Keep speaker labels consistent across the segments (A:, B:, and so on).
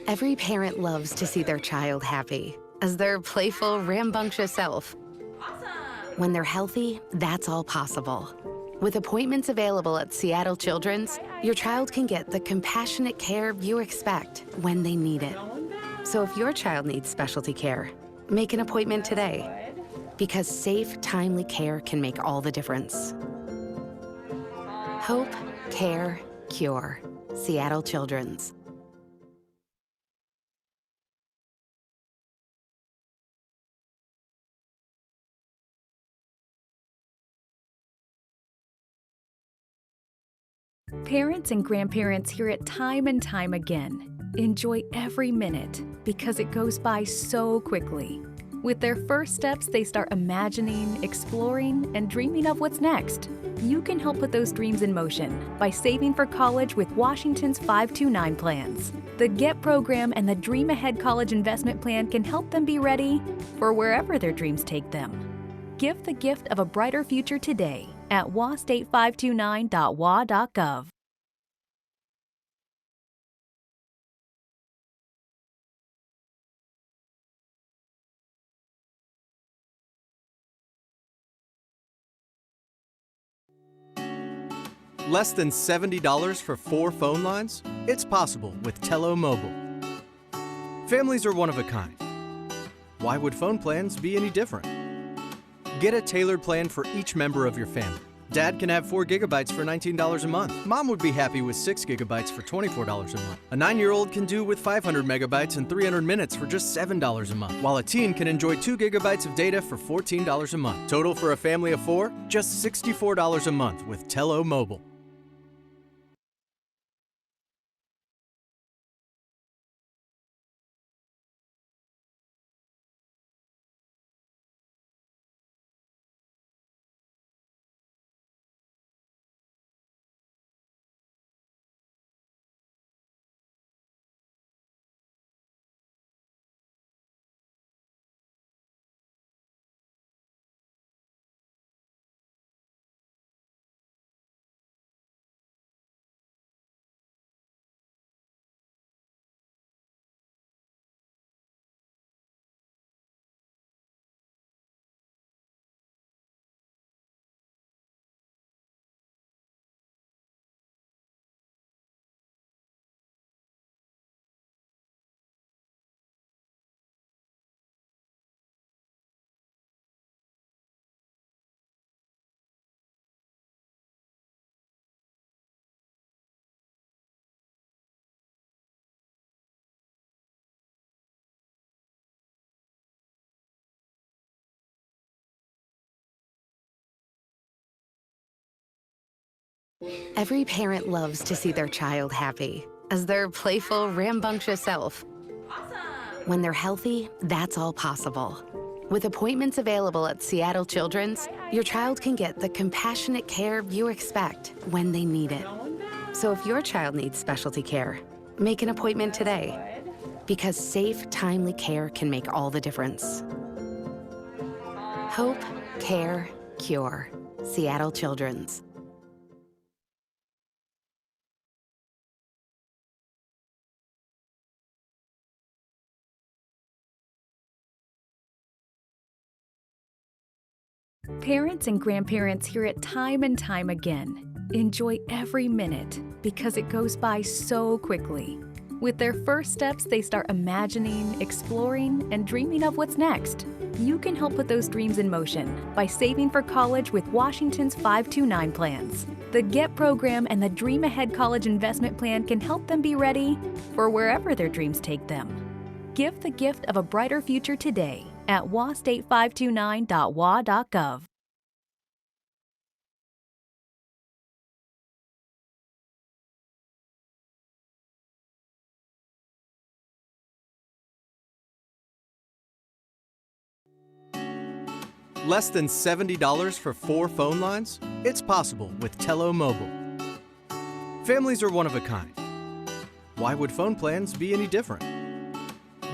A: Every parent loves to see their child happy, as their playful, rambunctious self. When they're healthy, that's all possible. With appointments available at Seattle Children's, your child can get the compassionate care you expect when they need it. So if your child needs specialty care, make an appointment today. Because safe, timely care can make all the difference. Hope, care, cure. Seattle Children's.
B: Parents and grandparents hear it time and time again. Enjoy every minute because it goes by so quickly. With their first steps, they start imagining, exploring, and dreaming of what's next. You can help put those dreams in motion by saving for college with Washington's 529 plans. The GET program and the Dream Ahead College Investment Plan can help them be ready for wherever their dreams take them. Give the gift of a brighter future today at wastate529.wa.gov.
C: Less than $70 for 4 phone lines? It's possible with Tello Mobile. Families are one of a kind. Why would phone plans be any different? Get a tailored plan for each member of your family. Dad can have 4 gigabytes for $19 a month. Mom would be happy with 6 gigabytes for $24 a month. A 9-year-old can do with 500 megabytes and 300 minutes for just $7 a month, while a teen can enjoy 2 gigabytes of data for $14 a month. Total for a family of 4, just $64 a month with Tello Mobile.
A: Every parent loves to see their child happy, as their playful, rambunctious self. When they're healthy, that's all possible. With appointments available at Seattle Children's, your child can get the compassionate care you expect when they need it. So if your child needs specialty care, make an appointment today. Because safe, timely care can make all the difference. Hope, care, cure. Seattle Children's.
B: Parents and grandparents hear it time and time again. Enjoy every minute because it goes by so quickly. With their first steps, they start imagining, exploring, and dreaming of what's next. You can help put those dreams in motion by saving for college with Washington's 529 plans. The GET program and the Dream Ahead College Investment Plan can help them be ready for wherever their dreams take them. Give the gift of a brighter future today at wastate529.wa.gov.
C: Less than $70 for 4 phone lines? It's possible with Tello Mobile. Families are one of a kind. Why would phone plans be any different?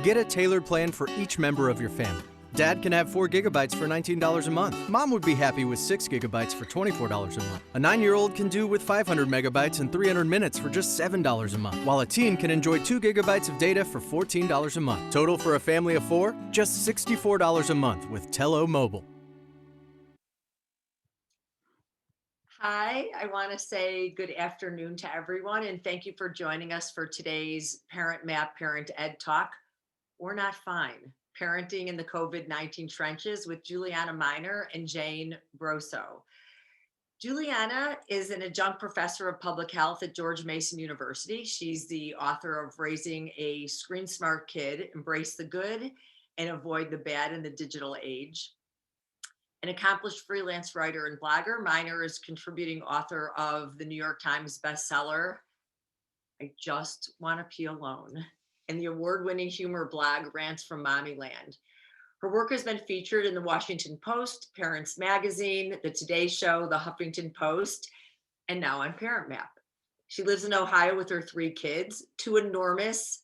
C: Get a tailored plan for each member of your family. Dad can have 4 gigabytes for $19 a month. Mom would be happy with 6 gigabytes for $24 a month. A 9-year-old can do with 500 megabytes and 300 minutes for just $7 a month, while a teen can enjoy 2 gigabytes of data for $14 a month. Total for a family of 4, just $64 a month with Tello Mobile.
D: Hi, I want to say good afternoon to everyone, and thank you for joining us for today's ParentMap ParentEd Talk. We're not fine. Parenting in the COVID-19 trenches with Julianna Minor and Jane Brosseau. Julianna is an adjunct professor of public health at George Mason University. She's the author of Raising a Screen Smart Kid, Embrace the Good and Avoid the Bad in the Digital Age. An accomplished freelance writer and blogger, Minor is contributing author of the New York Times bestseller, I Just Want to Pee Alone, and the award-winning humor blog, Rants from Mommyland. Her work has been featured in the Washington Post, Parents Magazine, the Today Show, the Huffington Post, and now on ParentMap. She lives in Ohio with her 3 kids, 2 enormous,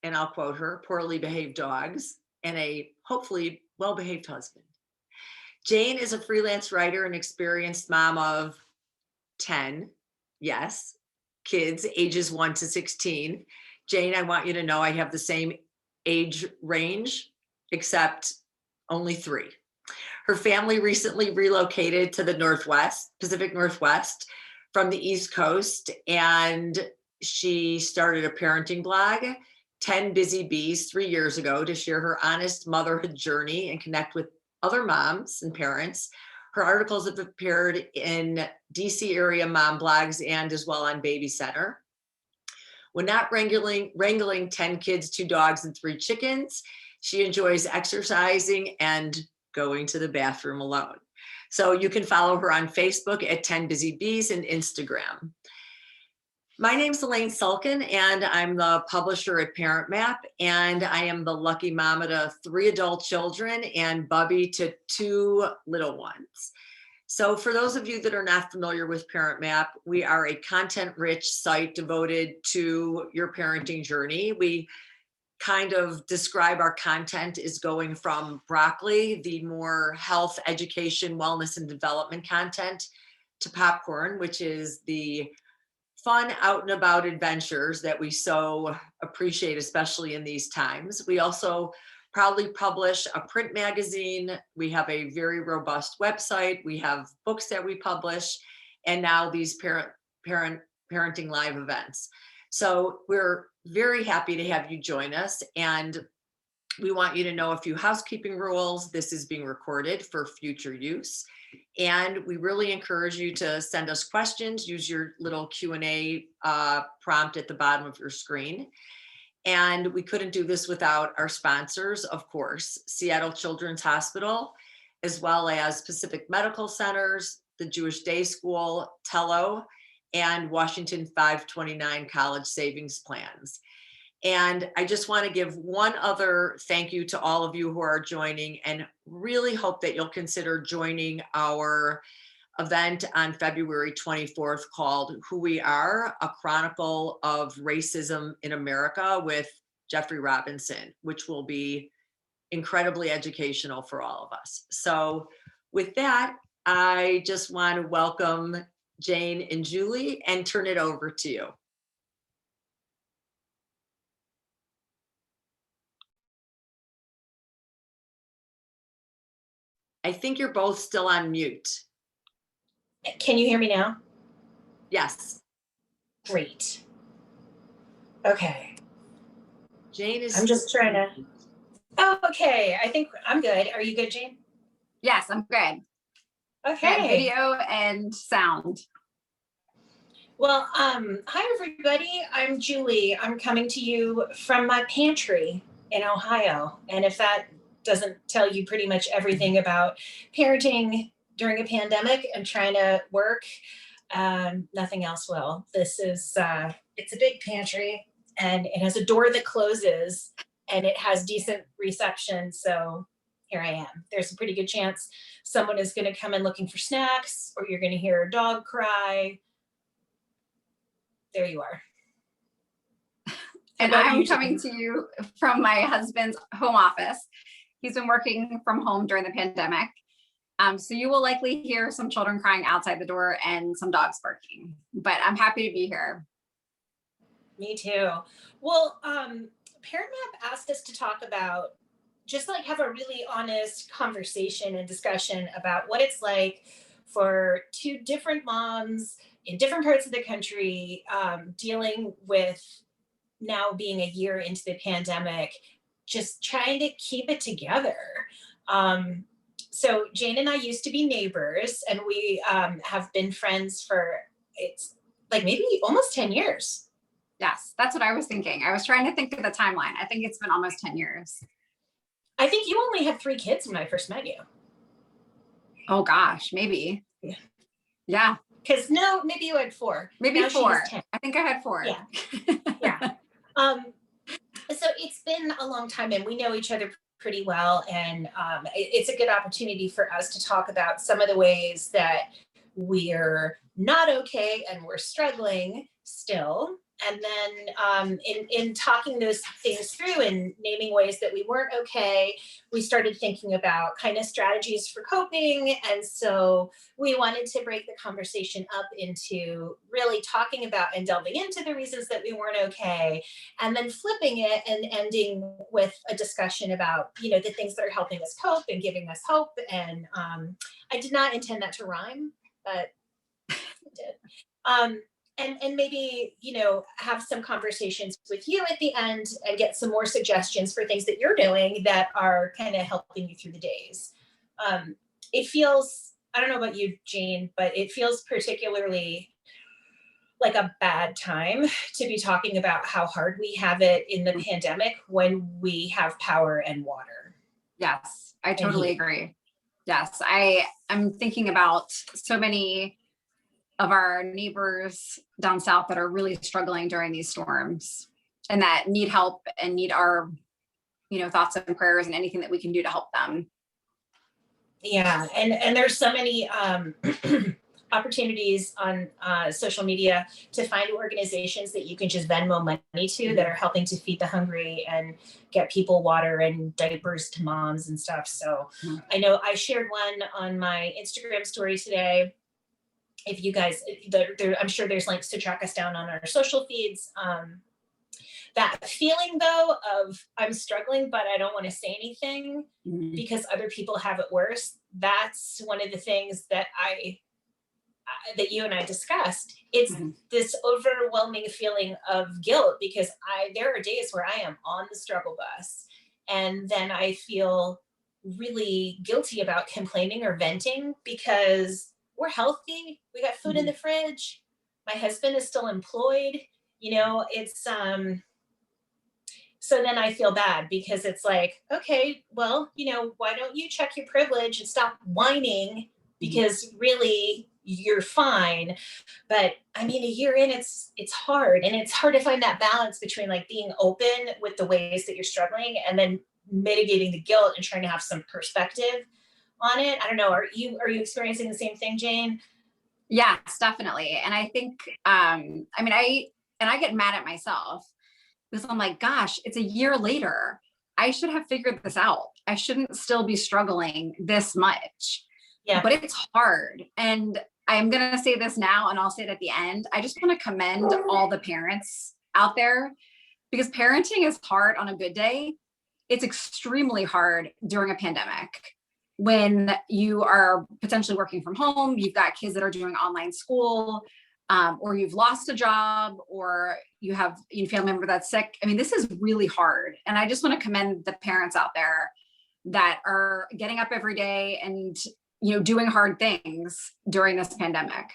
D: and I'll quote her, poorly behaved dogs, and a hopefully well-behaved husband. Jane is a freelance writer and experienced mom of 10, yes, kids ages 1 to 16. Jane, I want you to know I have the same age range, except only 3. Her family recently relocated to the Pacific Northwest from the East Coast, and she started a parenting blog, 10 Busy Bees, 3 years ago to share her honest motherhood journey and connect with other moms and parents. Her articles have appeared in DC area mom blogs and as well on Baby Center. When not wrangling 10 kids, 2 dogs, and 3 chickens, she enjoys exercising and going to the bathroom alone. So you can follow her on Facebook at 10 Busy Bees and Instagram. My name's Elaine Sulkin, and I'm the publisher at ParentMap, and I am the lucky mama to 3 adult children and Bubby to 2 little ones. So for those of you that are not familiar with ParentMap, we are a content-rich site devoted to your parenting journey. We kind of describe our content as going from broccoli, the more health, education, wellness, and development content, to popcorn, which is the fun out and about adventures that we so appreciate, especially in these times. We also proudly publish a print magazine. We have a very robust website. We have books that we publish, and now these parenting live events. So we're very happy to have you join us, and we want you to know a few housekeeping rules. This is being recorded for future use. And we really encourage you to send us questions. Use your little Q&A prompt at the bottom of your screen. And we couldn't do this without our sponsors, of course, Seattle Children's Hospital, as well as Pacific Medical Centers, the Jewish Day School, Tello, and Washington 529 College Savings Plans. And I just want to give one other thank you to all of you who are joining, and really hope that you'll consider joining our event on February 24th called Who We Are, A Chronicle of Racism in America with Jeffrey Robinson, which will be incredibly educational for all of us. So with that, I just want to welcome Jane and Julie and turn it over to you. I think you're both still on mute.
E: Can you hear me now?
D: Yes.
E: Great. Okay.
D: Jane is.
E: I'm just trying to. Oh, okay. I think I'm good. Are you good, Jane?
F: Yes, I'm good.
E: Okay.
F: And video and sound.
E: Well, hi everybody. I'm Julie. I'm coming to you from my pantry in Ohio. And if that doesn't tell you pretty much everything about parenting during a pandemic and trying to work, nothing else will. This is, it's a big pantry and it has a door that closes and it has decent reception. So here I am. There's a pretty good chance someone is going to come in looking for snacks, or you're going to hear a dog cry. There you are.
F: And I'm coming to you from my husband's home office. He's been working from home during the pandemic. So you will likely hear some children crying outside the door and some dogs barking, but I'm happy to be here.
E: Me too. Well, ParentMap asked us to talk about just like have a really honest conversation and discussion about what it's like for two different moms in different parts of the country dealing with now being a year into the pandemic, just trying to keep it together. So Jane and I used to be neighbors, and we have been friends for, it's like maybe almost 10 years.
F: Yes, that's what I was thinking. I was trying to think of the timeline. I think it's been almost 10 years.
E: I think you only had 3 kids when I first met you.
F: Oh gosh, maybe.
E: Yeah.
F: Yeah.
E: Because no, maybe you had 4.
F: Maybe
E: Now
F: 4.
E: she's 10.
F: I think I had 4.
E: Yeah. Yeah. So it's been a long time, and we know each other pretty well. And it's a good opportunity for us to talk about some of the ways that we're not okay and we're struggling still. And then in talking those things through and naming ways that we weren't okay, we started thinking about kind of strategies for coping. And so we wanted to break the conversation up into really talking about and delving into the reasons that we weren't okay, and then flipping it and ending with a discussion about, you know, the things that are helping us cope and giving us hope. And I did not intend that to rhyme, but it did. And maybe, you know, have some conversations with you at the end and get some more suggestions for things that you're doing that are kind of helping you through the days. It feels, I don't know about you, Jane, but it feels particularly like a bad time to be talking about how hard we have it in the pandemic when we have power and water.
F: Yes, I totally agree. Yes, I'm thinking about so many of our neighbors down south that are really struggling during these storms and that need help and need our, you know, thoughts and prayers and anything that we can do to help them.
E: Yeah, and there's so many opportunities on social media to find organizations that you can just Venmo money to that are helping to feed the hungry and get people water and diapers to moms and stuff. So I know I shared one on my Instagram story today. If you guys, I'm sure there's links to track us down on our social feeds. That feeling though of I'm struggling, but I don't want to say anything because other people have it worse. That's one of the things that that you and I discussed. It's this overwhelming feeling of guilt because there are days where I am on the struggle bus, and then I feel really guilty about complaining or venting because we're healthy. We got food in the fridge. My husband is still employed. You know, it's, so then I feel bad because it's like, okay, well, you know, why don't you check your privilege and stop whining because really you're fine. But I mean, a year in, it's hard, and it's hard to find that balance between like being open with the ways that you're struggling and then mitigating the guilt and trying to have some perspective on it. I don't know. Are you experiencing the same thing, Jane?
F: Yes, definitely. And I think, I get mad at myself because I'm like, gosh, it's a year later. I should have figured this out. I shouldn't still be struggling this much. Yeah. But it's hard. And I'm going to say this now, and I'll say it at the end. I just want to commend all the parents out there because parenting is hard on a good day. It's extremely hard during a pandemic. When you are potentially working from home, you've got kids that are doing online school, or you've lost a job, or you have a family member that's sick. I mean, this is really hard. And I just want to commend the parents out there that are getting up every day and, you know, doing hard things during this pandemic.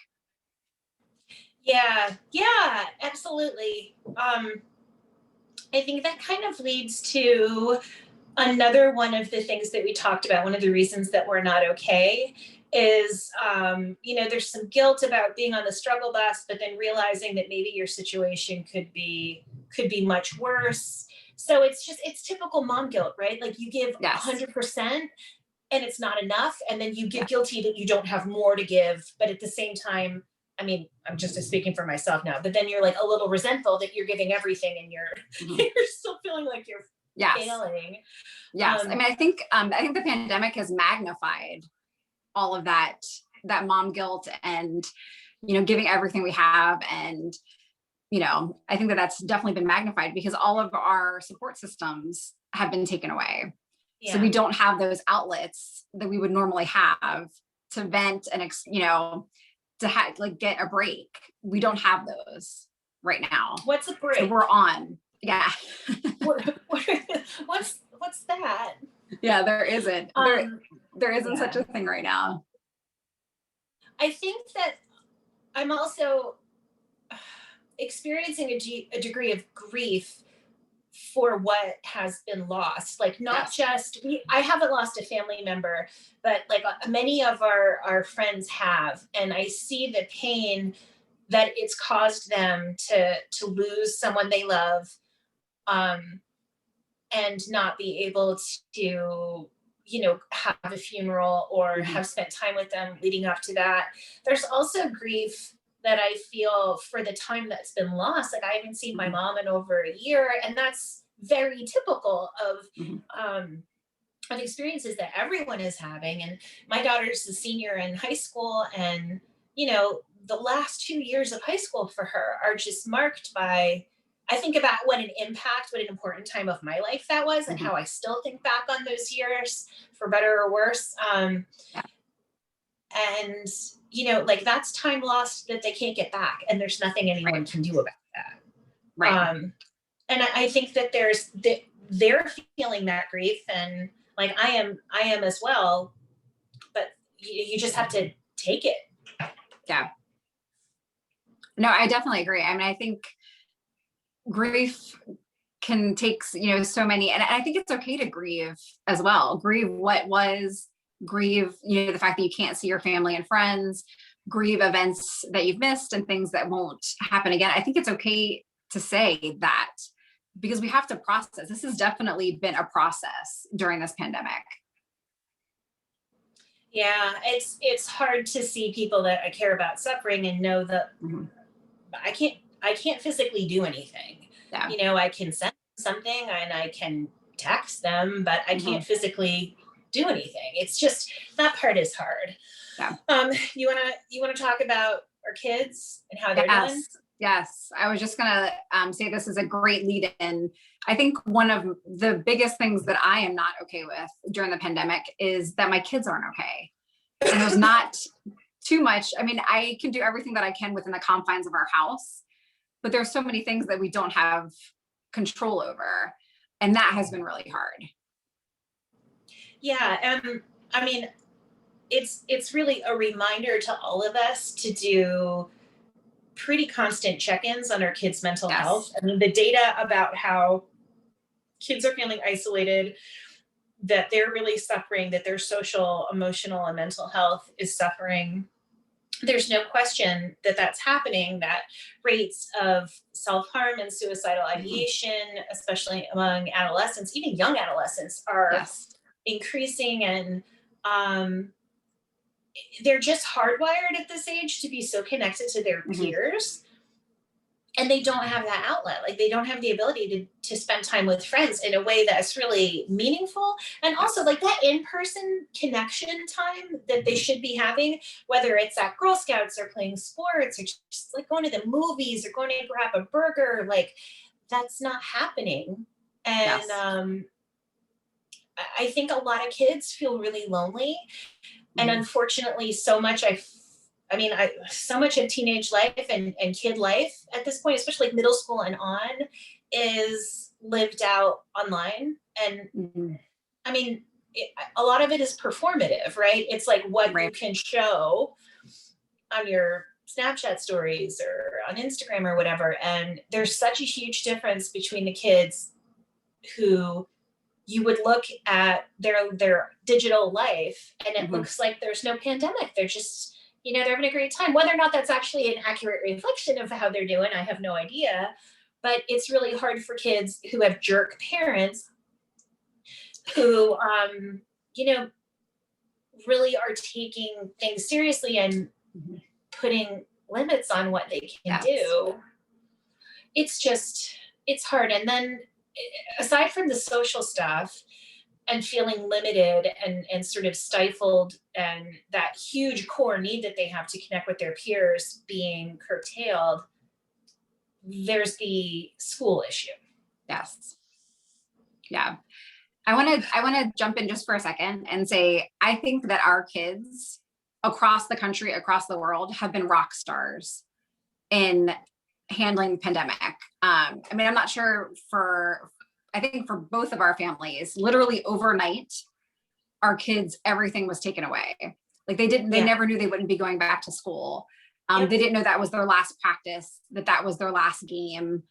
E: Yeah, absolutely. I think that kind of leads to another one of the things that we talked about. One of the reasons that we're not okay is, there's some guilt about being on the struggle bus, but then realizing that maybe your situation could be much worse. So it's typical mom guilt, right? Like you give 100% and it's not enough. And then you get guilty that you don't have more to give. But at the same time, I mean, I'm just speaking for myself now, but then you're like a little resentful that you're giving everything and you're still feeling like you're
F: Yes.
E: failing.
F: Yes. I mean, I think the pandemic has magnified all of that mom guilt and, giving everything we have. And, I think that that's definitely been magnified because all of our support systems have been taken away.
E: Yeah.
F: So we don't have those outlets that we would normally have to vent and, to get a break. We don't have those right now.
E: What's a break?
F: So we're on. Yeah.
E: What's that?
F: Yeah, there isn't. There isn't such a thing right now.
E: I think that I'm also experiencing a degree of grief for what has been lost. Like not just I haven't lost a family member, but like many of our friends have, and I see the pain that it's caused them to lose someone they love, and not be able to have a funeral or have spent time with them leading up to that. There's also grief that I feel for the time that's been lost. Like I haven't seen my mom in over a year, and that's very typical of experiences that everyone is having. And my daughter's a senior in high school, and the last 2 years of high school for her are just marked by, I think about what an important time of my life that was, and how I still think back on those years, for better or worse. And, like that's time lost that they can't get back, and there's nothing anyone can do about that.
F: Right.
E: And I think that they're feeling that grief, and like I am as well, but you just have to take it.
F: Yeah. No, I definitely agree. I mean, I think grief can take, so many, and I think it's okay to grieve as well. Grieve what was, grieve, the fact that you can't see your family and friends, grieve events that you've missed and things that won't happen again. I think it's okay to say that because we have to process. This has definitely been a process during this pandemic.
E: Yeah, it's hard to see people that I care about suffering and know that I can't physically do anything. Yeah. I can send something and I can text them, but I can't physically do anything. It's just, that part is hard.
F: Yeah.
E: You wanna talk about our kids and how they're doing?
F: Yes. I was just gonna say this is a great lead in. I think one of the biggest things that I am not okay with during the pandemic is that my kids aren't okay. And there's not too much. I mean, I can do everything that I can within the confines of our house, but there's so many things that we don't have control over. And that has been really hard.
E: Yeah. I mean, it's really a reminder to all of us to do pretty constant check-ins on our kids' mental health. I mean, the data about how kids are feeling isolated, that they're really suffering, that their social, emotional, and mental health is suffering. There's no question that that's happening, that rates of self-harm and suicidal ideation, especially among adolescents, even young adolescents, are increasing. And they're just hardwired at this age to be so connected to their peers. And they don't have that outlet. Like they don't have the ability to spend time with friends in a way that's really meaningful. And also like that in-person connection time that they should be having, whether it's at Girl Scouts or playing sports or just like going to the movies or going to grab a burger, like that's not happening. And I think a lot of kids feel really lonely. And unfortunately, so much so much of teenage life and kid life at this point, especially like middle school and on, is lived out online. And I mean, a lot of it is performative, right? It's like what you can show on your Snapchat stories or on Instagram or whatever. And there's such a huge difference between the kids who you would look at their digital life and it looks like there's no pandemic. They're just, they're having a great time. Whether or not that's actually an accurate reflection of how they're doing, I have no idea. But it's really hard for kids who have jerk parents who, really are taking things seriously and putting limits on what they can do. It's hard. And then, aside from the social stuff and feeling limited and sort of stifled, and that huge core need that they have to connect with their peers being curtailed, there's the school issue.
F: Yes. Yeah. I want to jump in just for a second and say, I think that our kids across the country, across the world, have been rock stars in handling the pandemic. I mean, I'm not sure I think for both of our families, literally overnight, our kids, everything was taken away. Like they never knew they wouldn't be going back to school. They didn't know that was their last practice, that was their last game.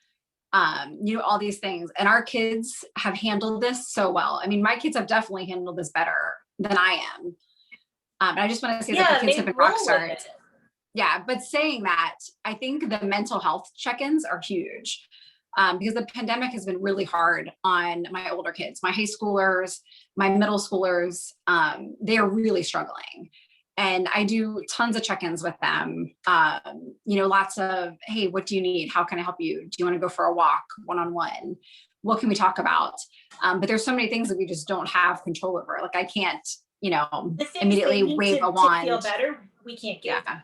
F: All these things. And our kids have handled this so well. I mean, my kids have definitely handled this better than I am. And I just want to say that the kids have been rock stars. Yeah. But saying that, I think the mental health check-ins are huge because the pandemic has been really hard on my older kids, my high schoolers, my middle schoolers. They are really struggling. And I do tons of check-ins with them. Lots of, hey, what do you need? How can I help you? Do you want to go for a walk one-on-one? What can we talk about? But there's so many things that we just don't have control over. Like I can't, immediately wave a wand.
E: To feel better, we can't give them.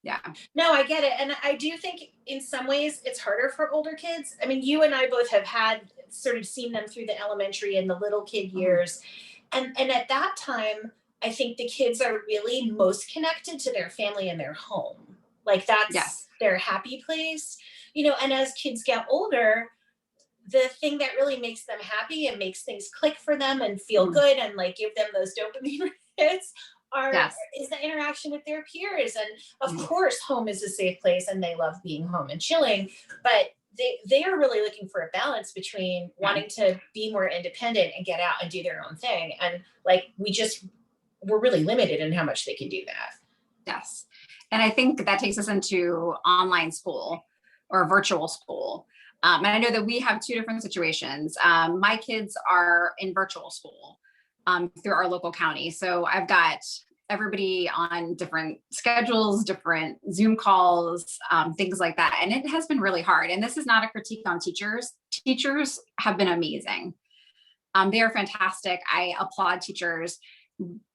F: Yeah.
E: No, I get it. And I do think in some ways it's harder for older kids. I mean, you and I both have had sort of seen them through the elementary and the little kid years. And at that time, I think the kids are really most connected to their family and their home. Like that's their happy place, and as kids get older, the thing that really makes them happy and makes things click for them and feel good and like give them those dopamine hits is the interaction with their peers. And of course, home is a safe place and they love being home and chilling, but they are really looking for a balance between wanting to be more independent and get out and do their own thing. And like, we're really limited in how much they can do that.
F: Yes. And I think that takes us into online school or virtual school. And I know that we have two different situations. My kids are in virtual school through our local county. So I've got everybody on different schedules, different Zoom calls, things like that. And it has been really hard. And this is not a critique on teachers. Teachers have been amazing. They are fantastic. I applaud teachers,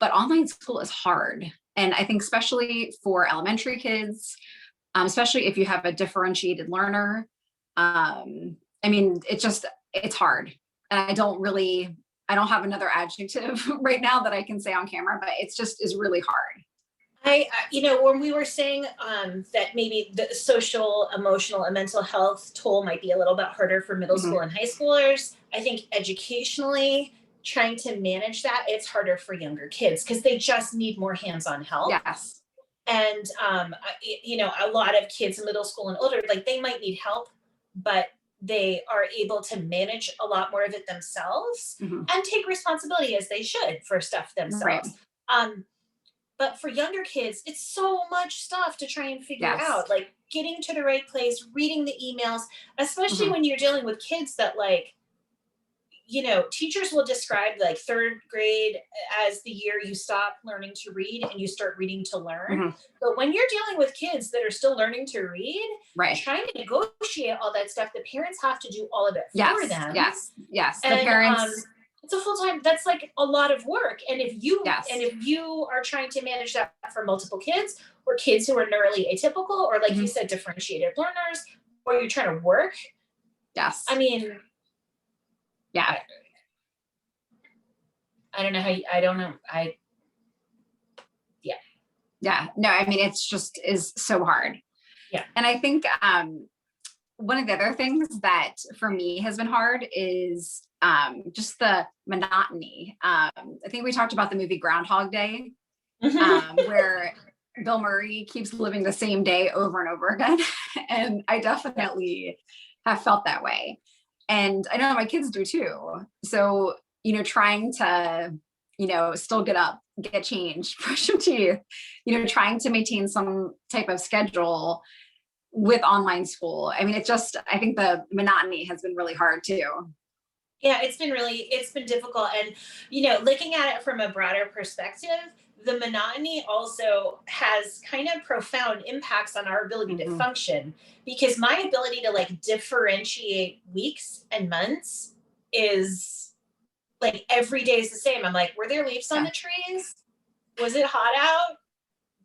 F: but online school is hard. And I think especially for elementary kids, especially if you have a differentiated learner, it's hard. And I don't have another adjective right now that I can say on camera, but it's just really hard.
E: When we were saying that maybe the social, emotional, and mental health toll might be a little bit harder for middle school and high schoolers, I think educationally, trying to manage that, it's harder for younger kids because they just need more hands-on help.
F: Yes.
E: And, a lot of kids in middle school and older, like they might need help, but they are able to manage a lot more of it themselves and take responsibility as they should for stuff themselves. Right. But for younger kids, it's so much stuff to try and figure out, like getting to the right place, reading the emails, especially when you're dealing with kids that like, teachers will describe like third grade as the year you stop learning to read and you start reading to learn. But when you're dealing with kids that are still learning to read, trying to negotiate all that stuff, the parents have to do all of it for them.
F: Yes.
E: And,
F: the parents.
E: It's a full-time, that's like a lot of work. And if you are trying to manage that for multiple kids or kids who are neurally atypical, or like you said, differentiated learners, or you're trying to work.
F: Yes.
E: I mean,
F: yeah.
E: I don't know
F: Yeah. No, I mean, is so hard.
E: Yeah.
F: And I think one of the other things that for me has been hard is just the monotony. I think we talked about the movie Groundhog Day, where Bill Murray keeps living the same day over and over again. And I definitely have felt that way. And I know my kids do too. So, trying to, still get up, get changed, brush your teeth, trying to maintain some type of schedule with online school. I mean, I think the monotony has been really hard too.
E: Yeah, it's been difficult. And, looking at it from a broader perspective, the monotony also has kind of profound impacts on our ability to function, because my ability to like differentiate weeks and months is like every day is the same. I'm like, were there leaves on the trees? Was it hot out?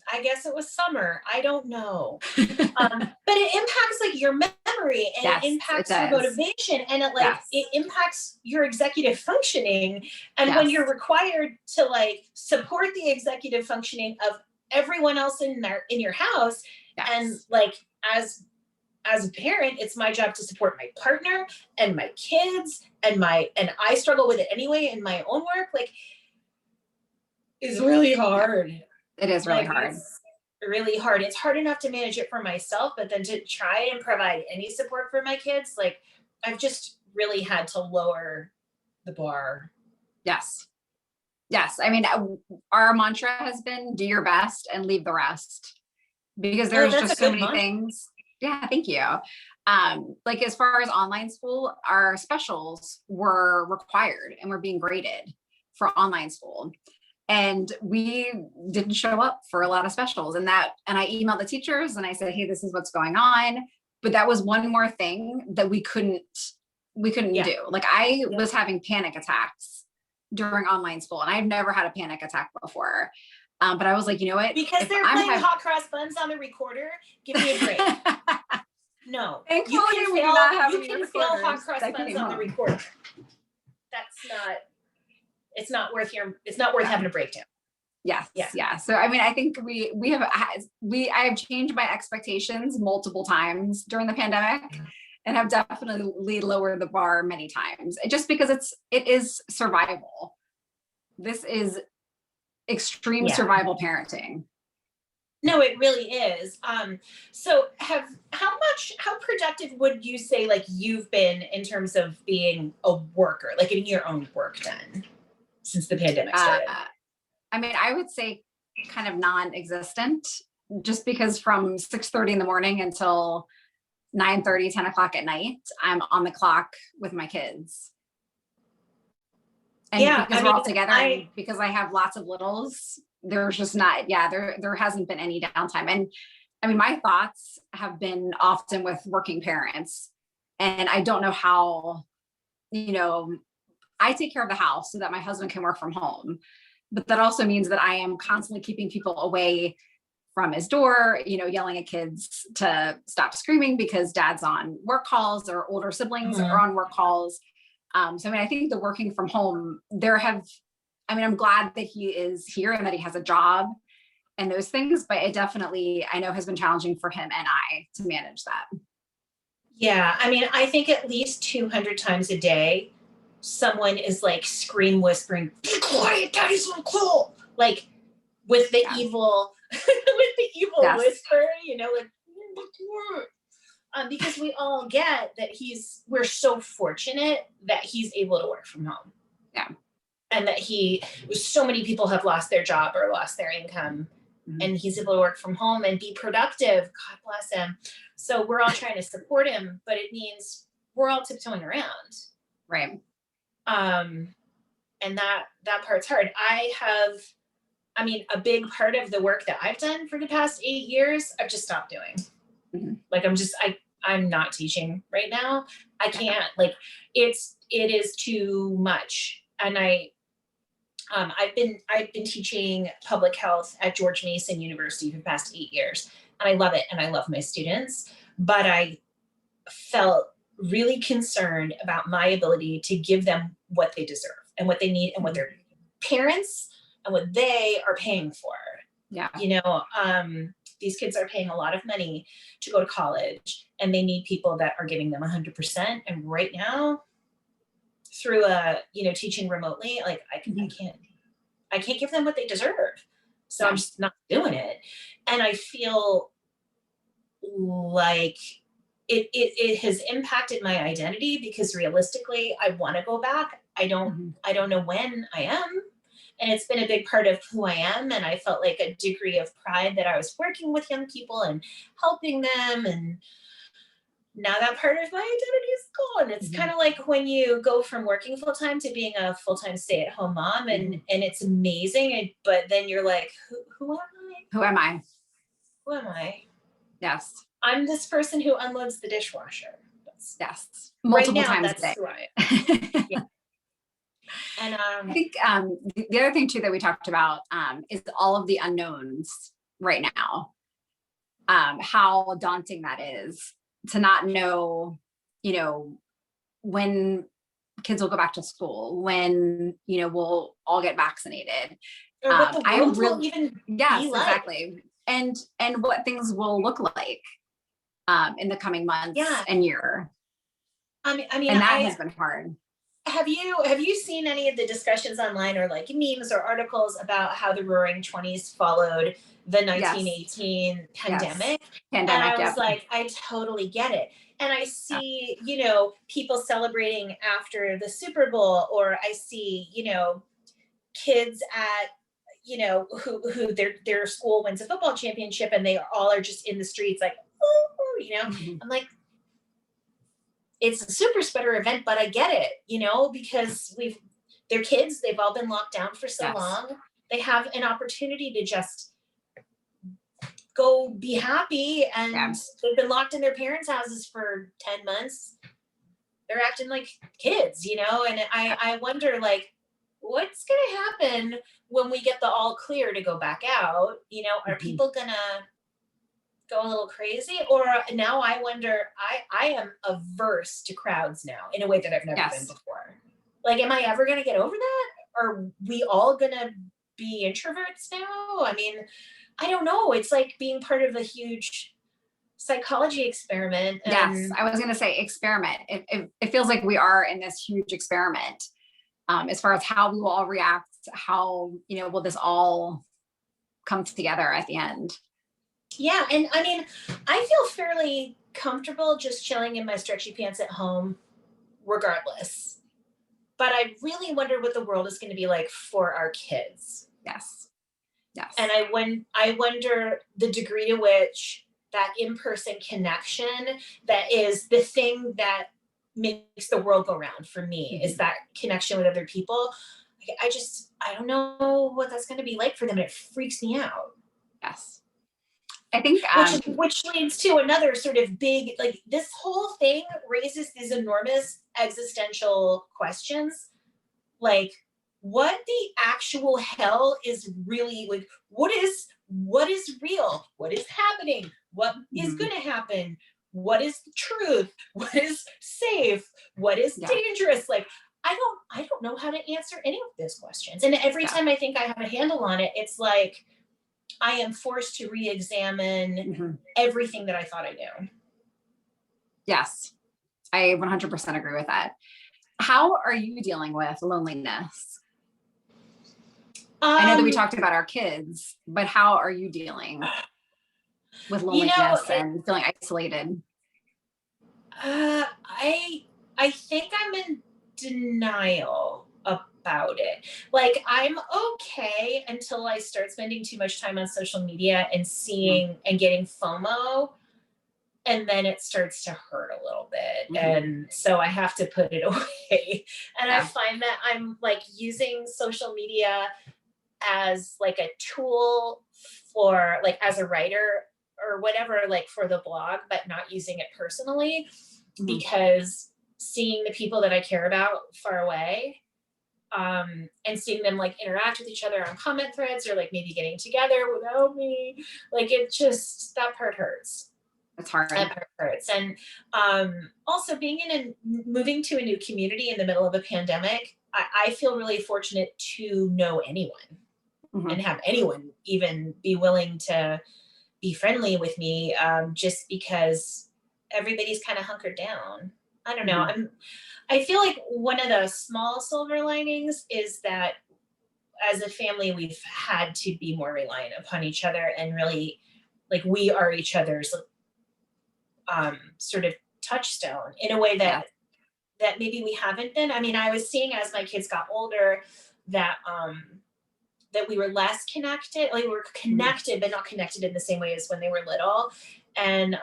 E: I guess it was summer. I don't know. But it impacts like your memory, and it impacts your motivation, and it like it impacts your executive functioning. And when you're required to like support the executive functioning of everyone else in your house, and like as a parent, it's my job to support my partner and my kids and I struggle with it anyway in my own work. Like, it's really hard.
F: It is really hard.
E: It's really hard. It's hard enough to manage it for myself, but then to try and provide any support for my kids, like I've just really had to lower the bar.
F: Yes. Yes. I mean, our mantra has been do your best and leave the rest, because there's just so many things. Yeah. Thank you. Like as far as online school, our specials were required and we're being graded for online school. And we didn't show up for a lot of specials, and I emailed the teachers and I said, hey, this is what's going on. But that was one more thing that we couldn't do. Like I was having panic attacks during online school, and I've never had a panic attack before. But I was like, you know what?
E: Because they're playing hot cross buns on the recorder. Give me a break. No,
F: thankfully
E: you can fail hot cross buns on the recorder. That's not. It's not worth having a breakdown.
F: Yes. Yeah. So, I mean, I think I have changed my expectations multiple times during the pandemic, and have definitely lowered the bar many times, just because it is survival. This is extreme survival parenting.
E: No, it really is. So how productive would you say like you've been in terms of being a worker, like getting your own work done since the pandemic started?
F: I mean, I would say kind of non-existent, just because from 6:30 in the morning until 9:30, 10 o'clock at night, I'm on the clock with my kids. And because we're all together, and because I have lots of littles, there's just not, there hasn't been any downtime. And I mean, my thoughts have been often with working parents, and I don't know how, I take care of the house so that my husband can work from home, but that also means that I am constantly keeping people away from his door, yelling at kids to stop screaming because dad's on work calls, or older siblings are on work calls. So, I mean, I think the working from home, I'm glad that he is here and that he has a job and those things, but it definitely, I know, has been challenging for him and I to manage that.
E: Yeah. I mean, I think at least 200 times a day, someone is like scream whispering, be quiet, daddy's on call. Like with the evil, whisper, like, because we all get that we're so fortunate that he's able to work from home.
F: Yeah.
E: And that so many people have lost their job or lost their income, and he's able to work from home and be productive. God bless him. So we're all trying to support him, but it means we're all tiptoeing around.
F: Right.
E: And that part's hard. A big part of the work that I've done for the past 8 years, I've just stopped doing. Like I'm not teaching right now. I can't, like, it is too much. And I've been teaching public health at George Mason University for the past 8 years, and I love it. And I love my students, but I felt really concerned about my ability to give them what they deserve and what they need and what their parents and what they are paying for.
F: Yeah.
E: These kids are paying a lot of money to go to college, and they need people that are giving them 100%. And right now, through teaching remotely, like I can't give them what they deserve. So I'm just not doing it. And I feel like it has impacted my identity, because realistically, I want to go back. I don't know when I am. And it's been a big part of who I am. And I felt like a degree of pride that I was working with young people and helping them. now that part of my identity is gone. It's kind of like when you go from working full time to being a full time stay at home mom, and it's amazing. But then you're like, who am I?
F: Who am I?
E: Who am I?
F: Yes.
E: I'm this person who unloads the dishwasher.
F: Yes.
E: Multiple
F: Right now,
E: times
F: that's
E: a day.
F: who I yeah. And I think the other thing too that we talked about is all of the unknowns right now. How daunting that is to not know, when kids will go back to school, when, we'll all get vaccinated.
E: Or what the world will even be like.
F: Exactly. And what things will look like in the coming months and year. I mean, and that has been hard.
E: Have you seen any of the discussions online or like memes or articles about how the Roaring 20s followed the 1918 pandemic? And I was like, I totally get it. And I see, people celebrating after the Super Bowl, or I see, kids at, who their school wins a football championship and they all are just in the streets like, I'm like, it's a super spreader event, but I get it, because they're kids, they've all been locked down for so long. They have an opportunity to just go be happy, and they've been locked in their parents' houses for 10 months. They're acting like kids, and I wonder, like, what's going to happen when we get the all clear to go back out? Are people going to go a little crazy? Or now I wonder, I am averse to crowds now in a way that I've never been before. Like, am I ever going to get over that? Are we all going to be introverts now? I mean, I don't know. It's like being part of a huge psychology experiment.
F: Yes, I was going to say experiment. It feels like we are in this huge experiment as far as how we will all react, how, will this all come together at the end?
E: Yeah. And I mean, I feel fairly comfortable just chilling in my stretchy pants at home, regardless. But I really wonder what the world is going to be like for our kids.
F: Yes. Yes.
E: And I wonder the degree to which that in-person connection, that is the thing that makes the world go round for me, is that connection with other people. I don't know what that's going to be like for them. It freaks me out.
F: Yes. I think
E: which leads to another sort of big, like, this whole thing raises these enormous existential questions, like, what the actual hell is really, like, what is real? What is happening? What is going to happen? What is the truth? What is safe? What is dangerous? Like, I don't know how to answer any of those questions. And every time I think I have a handle on it, it's like I am forced to re-examine everything that I thought I knew.
F: Yes, I 100% agree with that. How are you dealing with loneliness? I know that we talked about our kids, but how are you dealing with loneliness and feeling isolated?
E: I think I'm in denial about it. Like, I'm okay until I start spending too much time on social media and seeing and getting FOMO. And then it starts to hurt a little bit. And so I have to put it away. And I find that I'm like using social media as like a tool for, like, as a writer or whatever, like for the blog, but not using it personally, because seeing the people that I care about far away, and seeing them like interact with each other on comment threads, or like maybe getting together without me, like, it just, that part hurts.
F: It's hard.
E: That part hurts. And also being moving to a new community in the middle of a pandemic, I feel really fortunate to know anyone and have anyone even be willing to be friendly with me, just because everybody's kind of hunkered down. I don't know. I feel like one of the small silver linings is that as a family, we've had to be more reliant upon each other, and really, like, we are each other's sort of touchstone in a way that maybe we haven't been. I mean, I was seeing as my kids got older that that we were less connected. Like, we were connected, but not connected in the same way as when they were little. And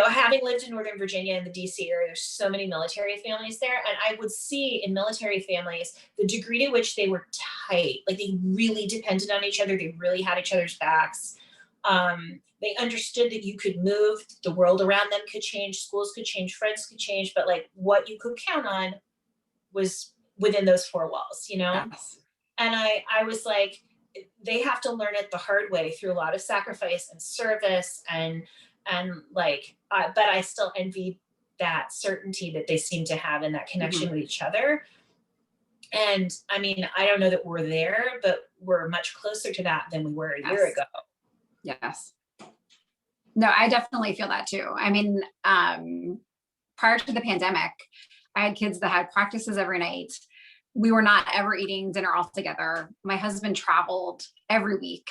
E: having lived in Northern Virginia and the DC area, there's so many military families there. And I would see in military families, the degree to which they were tight, like they really depended on each other. They really had each other's backs. They understood that you could move, the world around them could change, schools could change, friends could change, but like what you could count on was within those four walls,
F: Yes.
E: And I was like, they have to learn it the hard way through a lot of sacrifice and service and like, but I still envy that certainty that they seem to have in that connection with each other. And I mean, I don't know that we're there, but we're much closer to that than we were a year ago.
F: Yes. No, I definitely feel that too. I mean, prior to the pandemic, I had kids that had practices every night. We were not ever eating dinner all together. My husband traveled every week.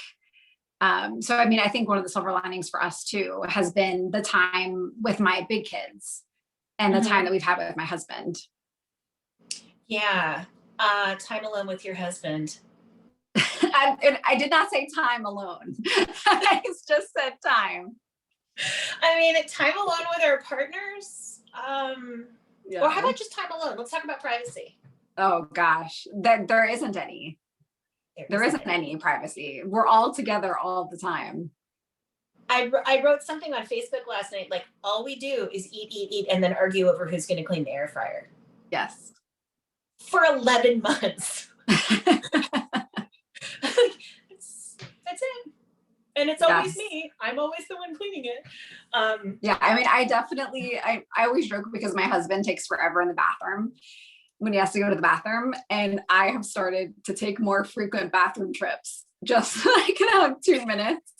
F: So, I mean, I think one of the silver linings for us too has been the time with my big kids and the time that we've had with my husband.
E: Yeah. Time alone with your husband.
F: I did not say time alone. I just said time.
E: I mean, time alone with our partners. Or how about just time alone? Let's talk about privacy.
F: Oh gosh, there isn't any. There isn't any privacy. We're all together all the time.
E: I wrote something on Facebook last night, like all we do is eat, and then argue over who's going to clean the air fryer.
F: Yes.
E: For 11 months. That's it. And it's always me. I'm always the one cleaning it.
F: Yeah, I mean, I always joke because my husband takes forever in the bathroom when he has to go to the bathroom. And I have started to take more frequent bathroom trips just so I can have 2 minutes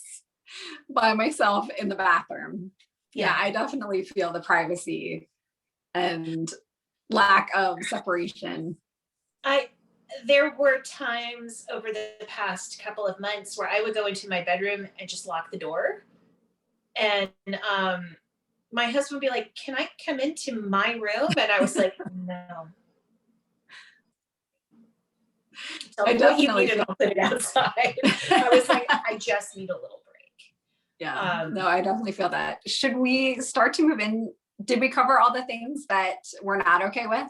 F: by myself in the bathroom. Yeah, I definitely feel the privacy and lack of separation.
E: There were times over the past couple of months where I would go into my bedroom and just lock the door. And my husband would be like, "Can I come into my room?" And I was like, "No."
F: I definitely
E: feel I'll put it outside. I was like, I just need a little break.
F: Yeah. No, I definitely feel that. Should we start to move in? Did we cover all the things that we're not okay with?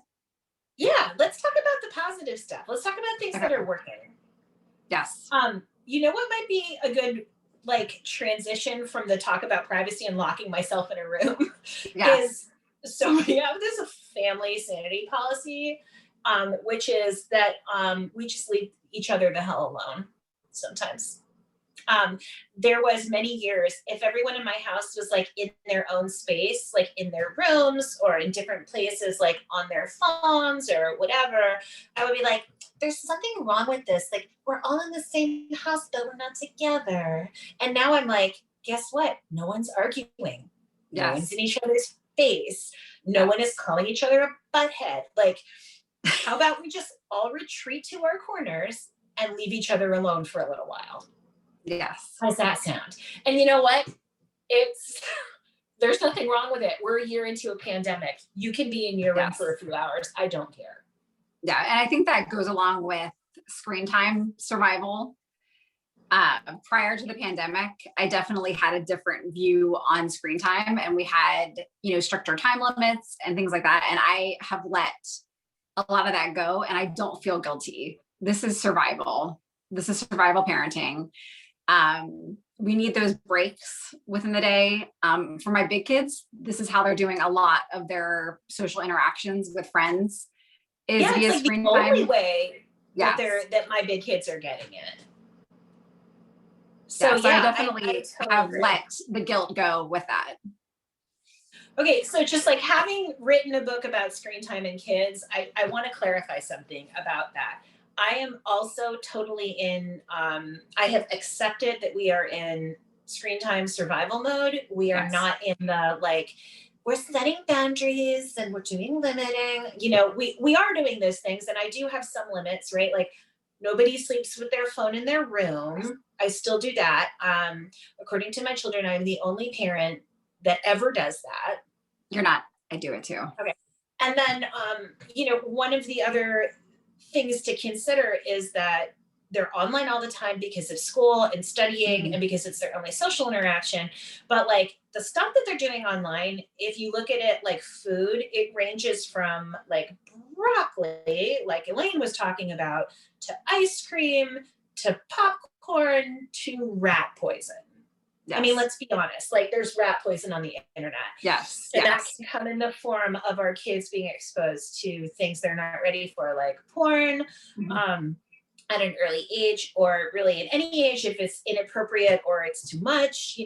E: Yeah, let's talk about the positive stuff. Let's talk about things that are working.
F: Yes.
E: You know what might be a good like transition from the talk about privacy and locking myself in a room is, so we have this family sanity policy, which is that we just leave each other the hell alone sometimes. There was many years, if everyone in my house was like in their own space, like in their rooms or in different places, like on their phones or whatever, I would be like, there's something wrong with this. Like we're all in the same house, but we're not together. And now I'm like, guess what? No one's arguing. No one's in each other's face. No one is calling each other a butthead. Like, how about we just all retreat to our corners and leave each other alone for a little while?
F: Yes.
E: How's that sound? And you know what? There's nothing wrong with it. We're a year into a pandemic. You can be in your room for a few hours. I don't care.
F: Yeah. And I think that goes along with screen time survival. Prior to the pandemic, I definitely had a different view on screen time, and we had, stricter time limits and things like that. And I have let a lot of that go, and I don't feel guilty. This is survival. This is survival parenting. We need those breaks within the day. For my big kids, this is how they're doing a lot of their social interactions with friends. Is via
E: it's like
F: screen
E: the
F: time.
E: only way that my big kids are getting it. So
F: I definitely
E: totally
F: have
E: agree.
F: let the guilt go with that.
E: Okay, so just like having written a book about screen time and kids, I want to clarify something about that. I am also totally I have accepted that we are in screen time survival mode. We are not in the we're setting boundaries and we're doing limiting. We are doing those things, and I do have some limits, right? Like nobody sleeps with their phone in their room. I still do that. According to my children, I'm the only parent that ever does that.
F: You're not. I do it too.
E: Okay. And then, one of the other things to consider is that they're online all the time because of school and studying and because it's their only social interaction. But like the stuff that they're doing online, if you look at it like food, it ranges from like broccoli, like Elaine was talking about, to ice cream, to popcorn, to rat poison.
F: Yes.
E: I mean, let's be honest, like there's rat poison on the internet.
F: Yes.
E: And that can come in the form of our kids being exposed to things they're not ready for, like porn, at an early age, or really at any age, if it's inappropriate or it's too much,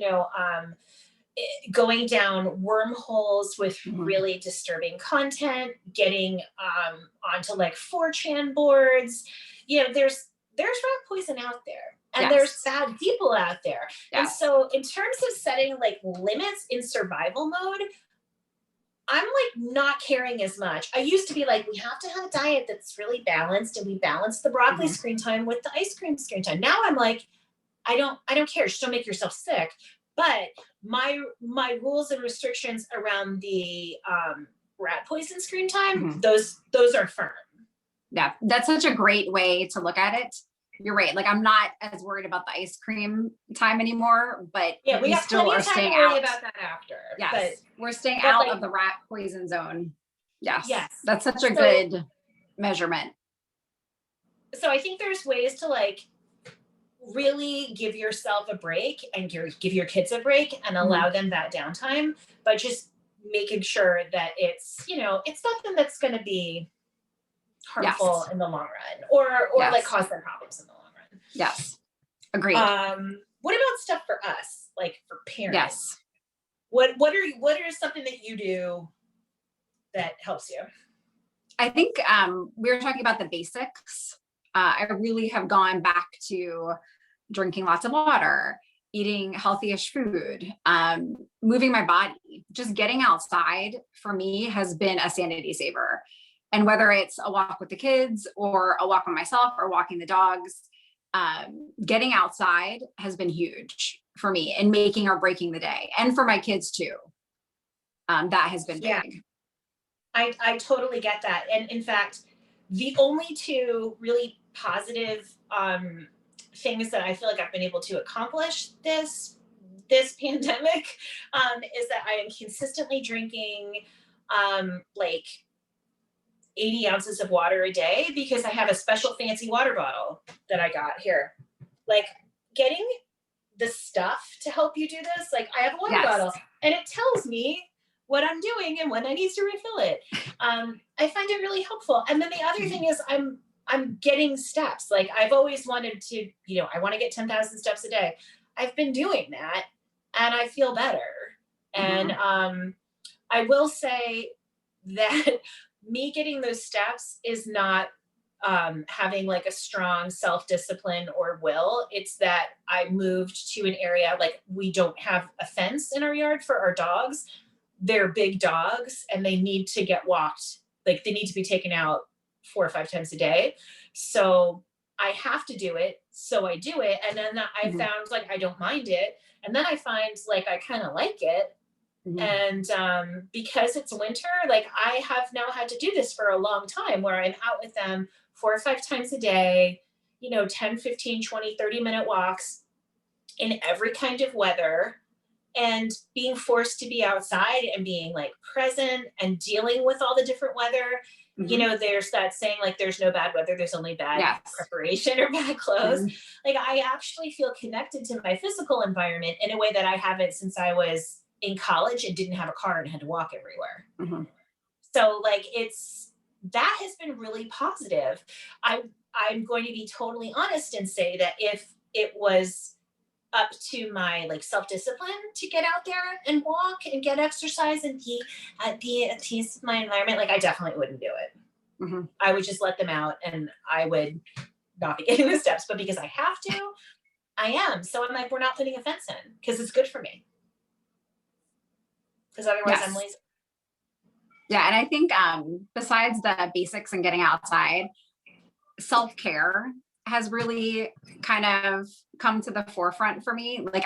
E: going down wormholes with really disturbing content, getting onto like 4chan boards. There's rat poison out there, and there's bad people out there. And so in terms of setting like limits in survival mode, I'm like not caring as much. I used to be like, we have to have a diet that's really balanced, and we balance the broccoli screen time with the ice cream screen time. Now I'm like, I don't care. Just don't make yourself sick. But my rules and restrictions around the rat poison screen time, those are firm.
F: Yeah, that's such a great way to look at it. You're right. Like I'm not as worried about the ice cream time anymore, but
E: we still are staying out about that after.
F: Yes,
E: but
F: we're staying out of the rat poison zone. Yes, that's such a good measurement.
E: So I think there's ways to like really give yourself a break and give your kids a break and allow them that downtime, but just making sure that it's it's nothing that's going to be harmful in the long run, or like cause them problems in the long run.
F: Yes, agreed.
E: What about stuff for us, like for parents?
F: Yes.
E: What are something that you do that helps you?
F: I think we were talking about the basics. I really have gone back to drinking lots of water, eating healthy-ish food, moving my body. Just getting outside for me has been a sanity saver. And whether it's a walk with the kids or a walk by myself or walking the dogs, getting outside has been huge for me in making or breaking the day, and for my kids too. That has been big.
E: I totally get that. And in fact, the only two really positive things that I feel like I've been able to accomplish this pandemic is that I am consistently drinking like 80 ounces of water a day, because I have a special fancy water bottle that I got here. Like getting the stuff to help you do this. Like I have a water bottle and it tells me what I'm doing and when I need to refill it. I find it really helpful. And then the other thing is I'm getting steps. Like I've always wanted to, I want to get 10,000 steps a day. I've been doing that and I feel better. And I will say that me getting those steps is not having like a strong self-discipline or will. It's that I moved to an area, like we don't have a fence in our yard for our dogs. They're big dogs and they need to get walked. Like they need to be taken out 4 or 5 times a day. So I have to do it. So I do it. And then I found like, I don't mind it. And then I find like, I kind of like it. And because it's winter, like I have now had to do this for a long time, where I'm out with them 4 or 5 times a day, 10, 15, 20, 30-minute walks in every kind of weather, and being forced to be outside and being like present and dealing with all the different weather. There's that saying, like, there's no bad weather, there's only bad preparation or bad clothes. Like I actually feel connected to my physical environment in a way that I haven't since I was in college and didn't have a car and had to walk everywhere. So like that has been really positive. I'm going to be totally honest and say that if it was up to my like self-discipline to get out there and walk and get exercise and be at peace with my environment, like I definitely wouldn't do it. I would just let them out and I would not be getting the steps, but because I have to, I am. So I'm like, we're not putting a fence in because it's good for me. Because otherwise I'm lazy.
F: Yeah. And I think besides the basics and getting outside, self-care has really kind of come to the forefront for me. Like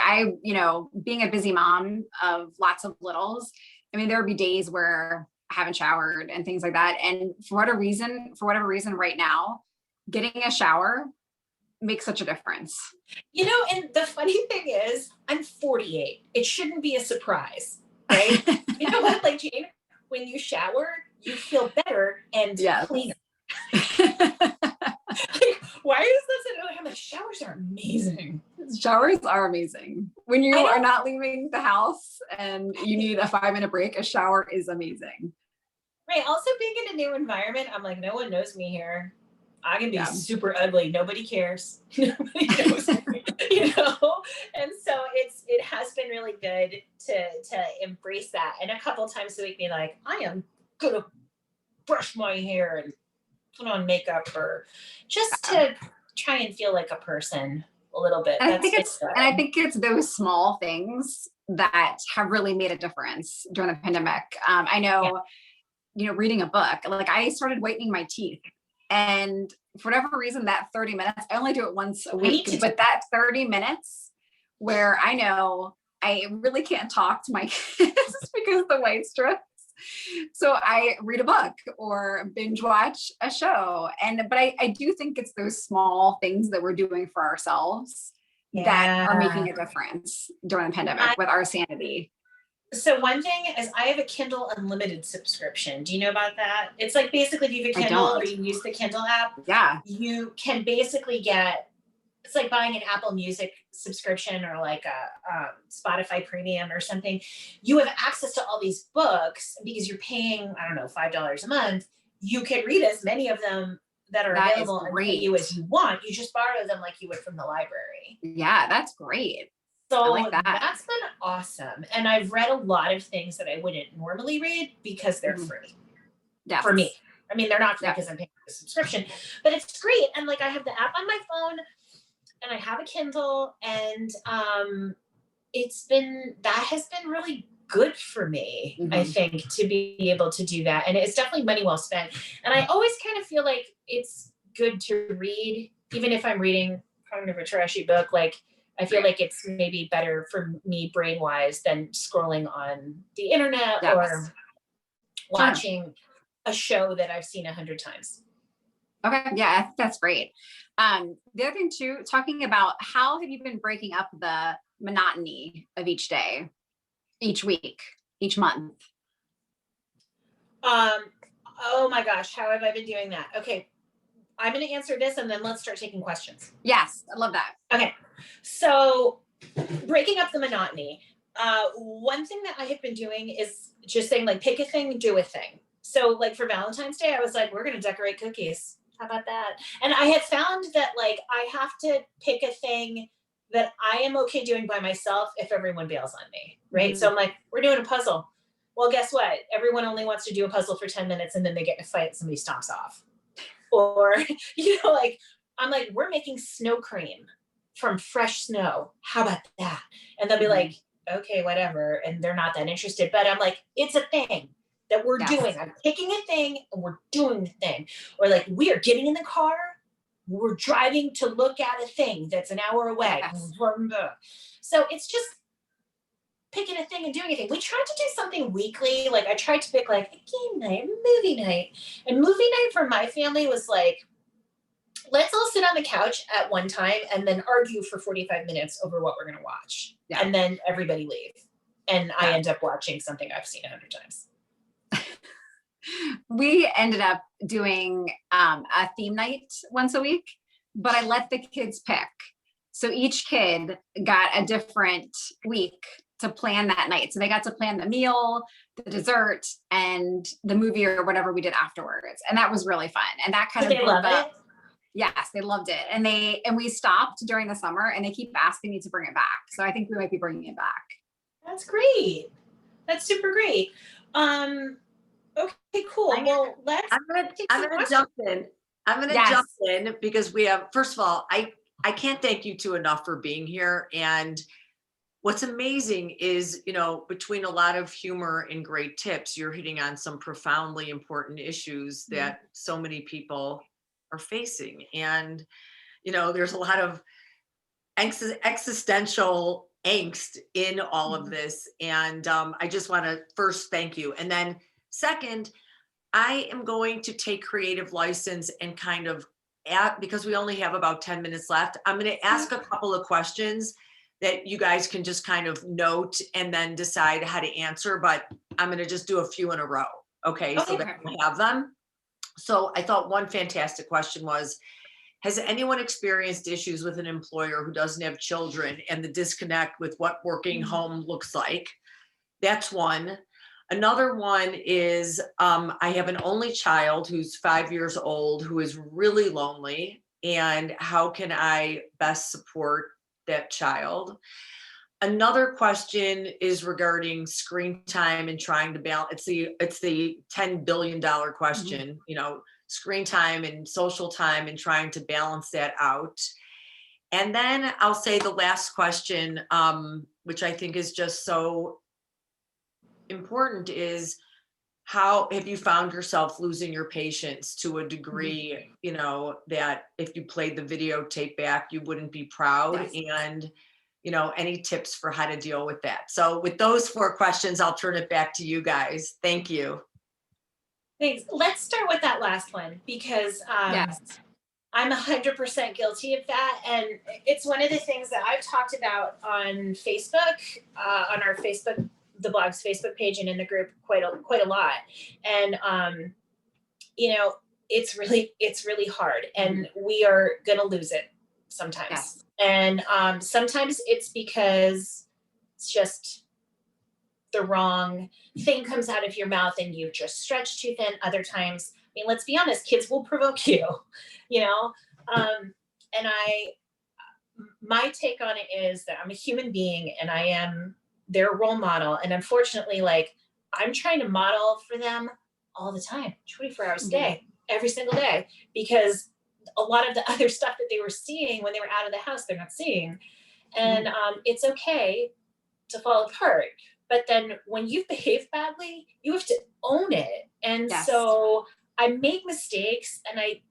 F: being a busy mom of lots of littles, I mean, there would be days where I haven't showered and things like that. And for whatever reason right now, getting a shower make such a difference.
E: You know, and the funny thing is, I'm 48. It shouldn't be a surprise, right? You know what, like Jane, when you shower, you feel better and clean. Like, why is this? I'm like, showers are amazing.
F: Showers are amazing. When you are not leaving the house and you need a 5-minute break, a shower is amazing.
E: Right. Also, being in a new environment, I'm like, no one knows me here. I can be super ugly. Nobody cares. Nobody knows me, you know? And so it has been really good to embrace that. And a couple times a week be like, I am gonna brush my hair and put on makeup, or just to try and feel like a person a little bit.
F: And I think it's those small things that have really made a difference during the pandemic. I know, you know, reading a book, like I started whitening my teeth, and for whatever reason, that 30 minutes, I only do it once a week, but that 30 minutes where I know I really can't talk to my kids because of the white strips. So I read a book or binge watch a show. But I do think it's those small things that we're doing for ourselves that are making a difference during the pandemic with our sanity.
E: So one thing is, I have a Kindle Unlimited subscription. Do you know about that? It's like basically if you have a Kindle or you use the Kindle app, you can basically get, it's like buying an Apple Music subscription or like a Spotify Premium or something. You have access to all these books because you're paying, I don't know, $5 a month. You can read as many of them that are available and pay you as you want. You just borrow them like you would from the library.
F: Yeah, that's great.
E: So
F: like
E: that's been awesome. And I've read a lot of things that I wouldn't normally read because they're free for me. I mean, they're not free because I'm paying for the subscription, but it's great. And like, I have the app on my phone and I have a Kindle, and that has been really good for me, I think, to be able to do that. And it's definitely money well spent. And I always kind of feel like it's good to read, even if I'm reading kind of a trashy book, like, I feel like it's maybe better for me brain wise than scrolling on the internet or watching a show that I've seen 100 times.
F: Okay. Yeah, that's great. The other thing too, talking about how have you been breaking up the monotony of each day, each week, each month?
E: Oh my gosh, how have I been doing that? Okay. I'm going to answer this and then let's start taking questions.
F: Yes, I love that.
E: Okay. So breaking up the monotony. One thing that I have been doing is just saying, like, pick a thing, do a thing. So like for Valentine's Day, I was like, we're going to decorate cookies. How about that? And I had found that like, I have to pick a thing that I am okay doing by myself if everyone bails on me. Right. So I'm like, we're doing a puzzle. Well, guess what? Everyone only wants to do a puzzle for 10 minutes and then they get in a fight and somebody stomps off. Or, you know, like, I'm like, we're making snow cream from fresh snow. How about that? And they'll be like, okay, whatever. And they're not that interested. But I'm like, it's a thing that we're doing. I'm picking a thing and we're doing the thing. Or like, we are getting in the car. We're driving to look at a thing that's an hour away. So it's just picking a thing and doing a thing. We tried to do something weekly. Like I tried to pick like a game night, movie night. And movie night for my family was like, let's all sit on the couch at one time and then argue for 45 minutes over what we're going to watch. Yeah. And then everybody leave. And I end up watching something I've seen 100 times.
F: We ended up doing a theme night once a week, but I let the kids pick. So each kid got a different week to plan that night. So they got to plan the meal, the dessert, and the movie or whatever we did afterwards. And that was really fun. And that kind of
E: they love it.
F: Yes, they loved it. And we stopped during the summer and they keep asking me to bring it back. So I think we might be bringing it back.
E: That's great. That's super great. Okay, cool. I'm
D: gonna jump in. I'm gonna jump in because we have, first of all, I can't thank you two enough for being here. And what's amazing is, you know, between a lot of humor and great tips, you're hitting on some profoundly important issues that so many people are facing. And, you know, there's a lot of existential angst in all of this. And I just want to first thank you. And then second, I am going to take creative license and kind of because we only have about 10 minutes left, I'm going to ask a couple of questions that you guys can just kind of note and then decide how to answer, but I'm going to just do a few in a row. Okay, so that we have them. So I thought one fantastic question was, has anyone experienced issues with an employer who doesn't have children and the disconnect with what working home looks like? That's one. Another one is, I have an only child who's 5 years old who is really lonely, and how can I best support that child? Another question is regarding screen time and trying to balance. It's the $10 billion question, you know, screen time and social time and trying to balance that out. And then I'll say the last question, which I think is just so important, is how have you found yourself losing your patience to a degree, you know, that if you played the videotape back, you wouldn't be proud? Yes. And, you know, any tips for how to deal with that? So with those 4 questions, I'll turn it back to you guys. Thank you.
E: Thanks. Let's start with that last one, because
F: Yes.
E: I'm 100% guilty of that. And it's one of the things that I've talked about on Facebook, on our Facebook, the blog's Facebook page, and in the group quite a lot. And, you know, it's really hard, and we are going to lose it sometimes.
F: Yes.
E: And sometimes it's because it's just the wrong thing comes out of your mouth and you just stretch too thin. Other times, I mean, let's be honest, kids will provoke you, you know? And my take on it is that I'm a human being and I am their role model. And unfortunately, like, I'm trying to model for them all the time, 24 hours a day, every single day, because a lot of the other stuff that they were seeing when they were out of the house, they're not seeing. And it's okay to fall apart. But then when you behave badly, you have to own it. And so I make mistakes and I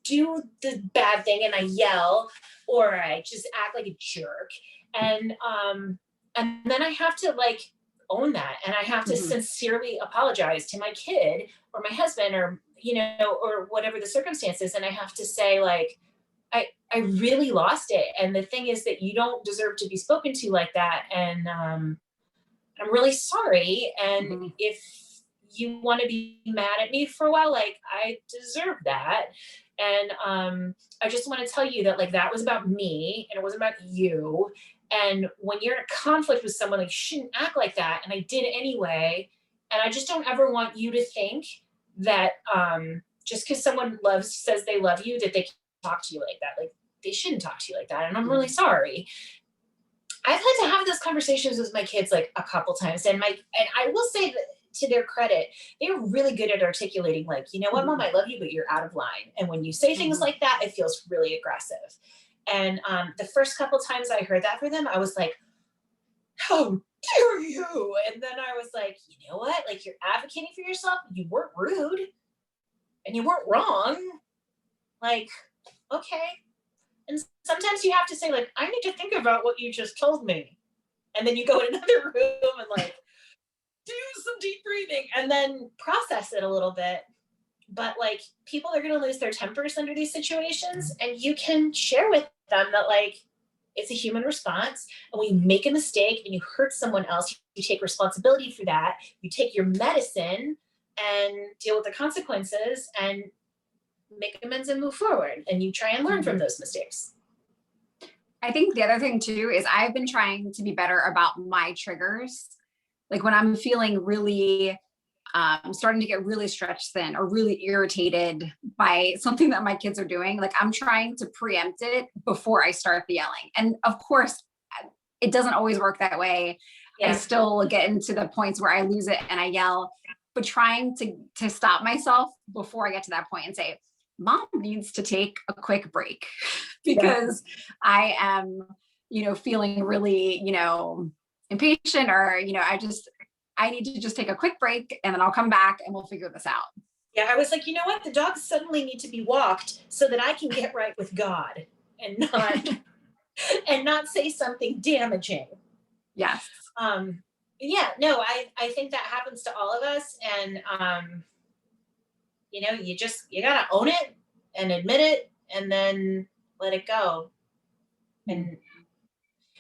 E: do the bad thing and I yell, or I just act like a jerk. And then I have to like own that. And I have to sincerely apologize to my kid or my husband, or, you know, or whatever the circumstances. And I have to say, like, I really lost it. And the thing is that you don't deserve to be spoken to like that. And I'm really sorry. And if you want to be mad at me for a while, like, I deserve that. And I just want to tell you that, like, that was about me and it wasn't about you. And when you're in a conflict with someone, like, you shouldn't act like that. And I did anyway. And I just don't ever want you to think that just because someone says they love you, that they can talk to you like that. Like, they shouldn't talk to you like that. And I'm really sorry. I've had to have those conversations with my kids like a couple times. And I will say that, to their credit, they were really good at articulating, like, you know what, Mom, I love you, but you're out of line. And when you say things like that, it feels really aggressive. And the first couple times I heard that from them, I was like, how dare you? And then I was like, you know what? Like, you're advocating for yourself. You weren't rude and you weren't wrong. Like, okay. And sometimes you have to say, like, I need to think about what you just told me. And then you go in another room and like do some deep breathing and then process it a little bit. But like, people are going to lose their tempers under these situations, and you can share with them that, like, it's a human response, and when you make a mistake and you hurt someone else, you take responsibility for that. You take your medicine and deal with the consequences and make amends and move forward, and you try and learn from those mistakes.
F: I think the other thing too is I've been trying to be better about my triggers. Like, when I'm feeling really starting to get really stretched thin or really irritated by something that my kids are doing, like, I'm trying to preempt it before I start the yelling. And of course, it doesn't always work that way. I still get into the points where I lose it and I yell, but trying to stop myself before I get to that point and say, Mom needs to take a quick break because I am, you know, feeling really, you know, impatient, or, you know, I need to just take a quick break and then I'll come back and we'll figure this out.
E: Yeah. I was like, you know what? The dogs suddenly need to be walked so that I can get right with God and not say something damaging.
F: Yes.
E: Yeah, no, I think that happens to all of us. And, you know, you gotta own it and admit it and then let it go. And,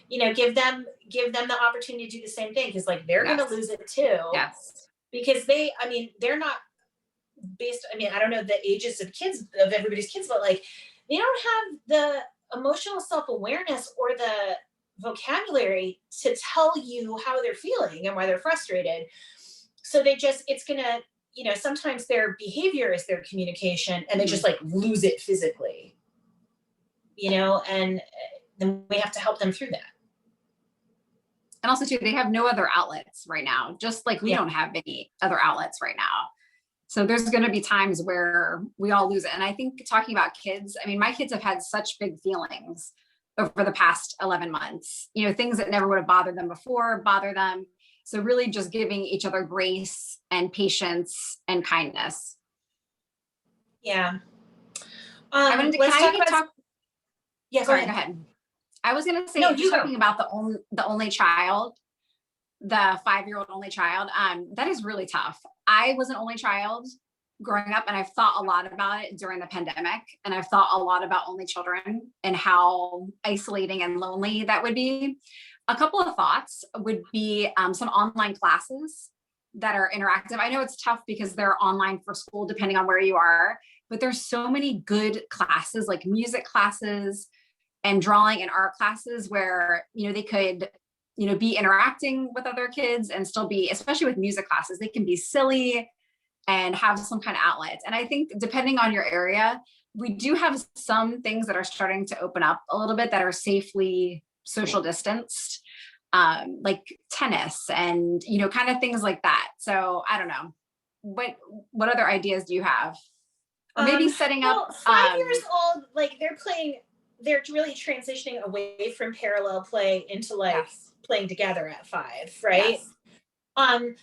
E: give them the opportunity to do the same thing. Cause like, they're going to lose it too.
F: Yes.
E: Because they're not I don't know the ages of kids, of everybody's kids, but like, they don't have the emotional self-awareness or the vocabulary to tell you how they're feeling and why they're frustrated. So it's gonna, sometimes their behavior is their communication, and they just like lose it physically, and then we have to help them through that.
F: And also too, they have no other outlets right now, just like we don't have any other outlets right now. So there's going to be times where we all lose it. And I think talking about kids, I mean, my kids have had such big feelings over the past 11 months, things that never would have bothered them before bother them. So really just giving each other grace and patience and kindness.
E: Yeah.
F: Can I talk?
E: Yeah,
F: sorry, go ahead. I was going to say, just talking about the only child, the 5-year-old only child, that is really tough. I was an only child growing up, and I've thought a lot about it during the pandemic. And I've thought a lot about only children and how isolating and lonely that would be. A couple of thoughts would be some online classes that are interactive. I know it's tough because they're online for school, depending on where you are, but there's so many good classes like music classes and drawing and art classes where, they could, be interacting with other kids and still be, especially with music classes, they can be silly and have some kind of outlet. And I think depending on your area, we do have some things that are starting to open up a little bit that are safely social distanced, like tennis and, kind of things like that. So I don't know. What other ideas do you have? Or maybe setting up
E: 5 years old, like they're really transitioning away from parallel play into like playing together at 5, right? Yes.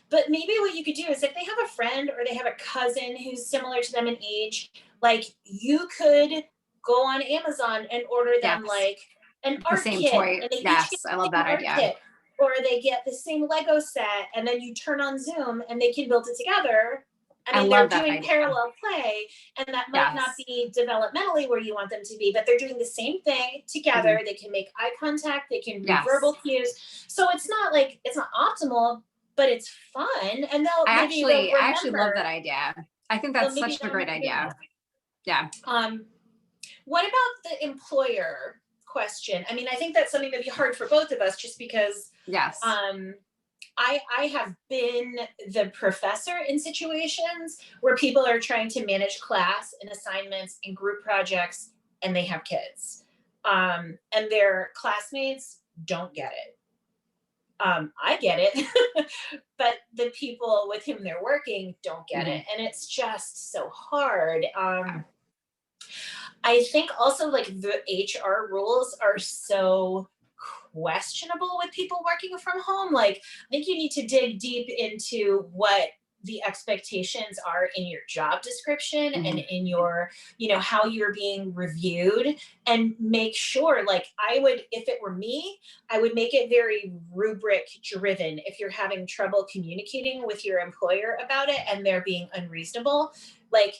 E: But maybe what you could do is if they have a friend or they have a cousin who's similar to them in age, like you could go on Amazon and order them like an art kit.
F: Toy. And they I love that idea.
E: Kit, or they get the same Lego set, and then you turn on Zoom and they can build it together. I mean, they're doing parallel play, and that might not be developmentally where you want them to be, but they're doing the same thing together. They can make eye contact, they can read verbal cues. So it's not optimal, but it's fun. And I
F: actually love that idea. I think that's such a great idea. Yeah.
E: What about the employer question? I mean, I think that's something that'd be hard for both of us, just because I have been the professor in situations where people are trying to manage class and assignments and group projects, and they have kids, and their classmates don't get it. I get it, but the people with whom they're working don't get it. And it's just so hard. I think also like the HR rules are so questionable with people working from home. Like, I think you need to dig deep into what the expectations are in your job description and in your, how you're being reviewed, and make sure, like if it were me, I would make it very rubric driven. If you're having trouble communicating with your employer about it and they're being unreasonable, like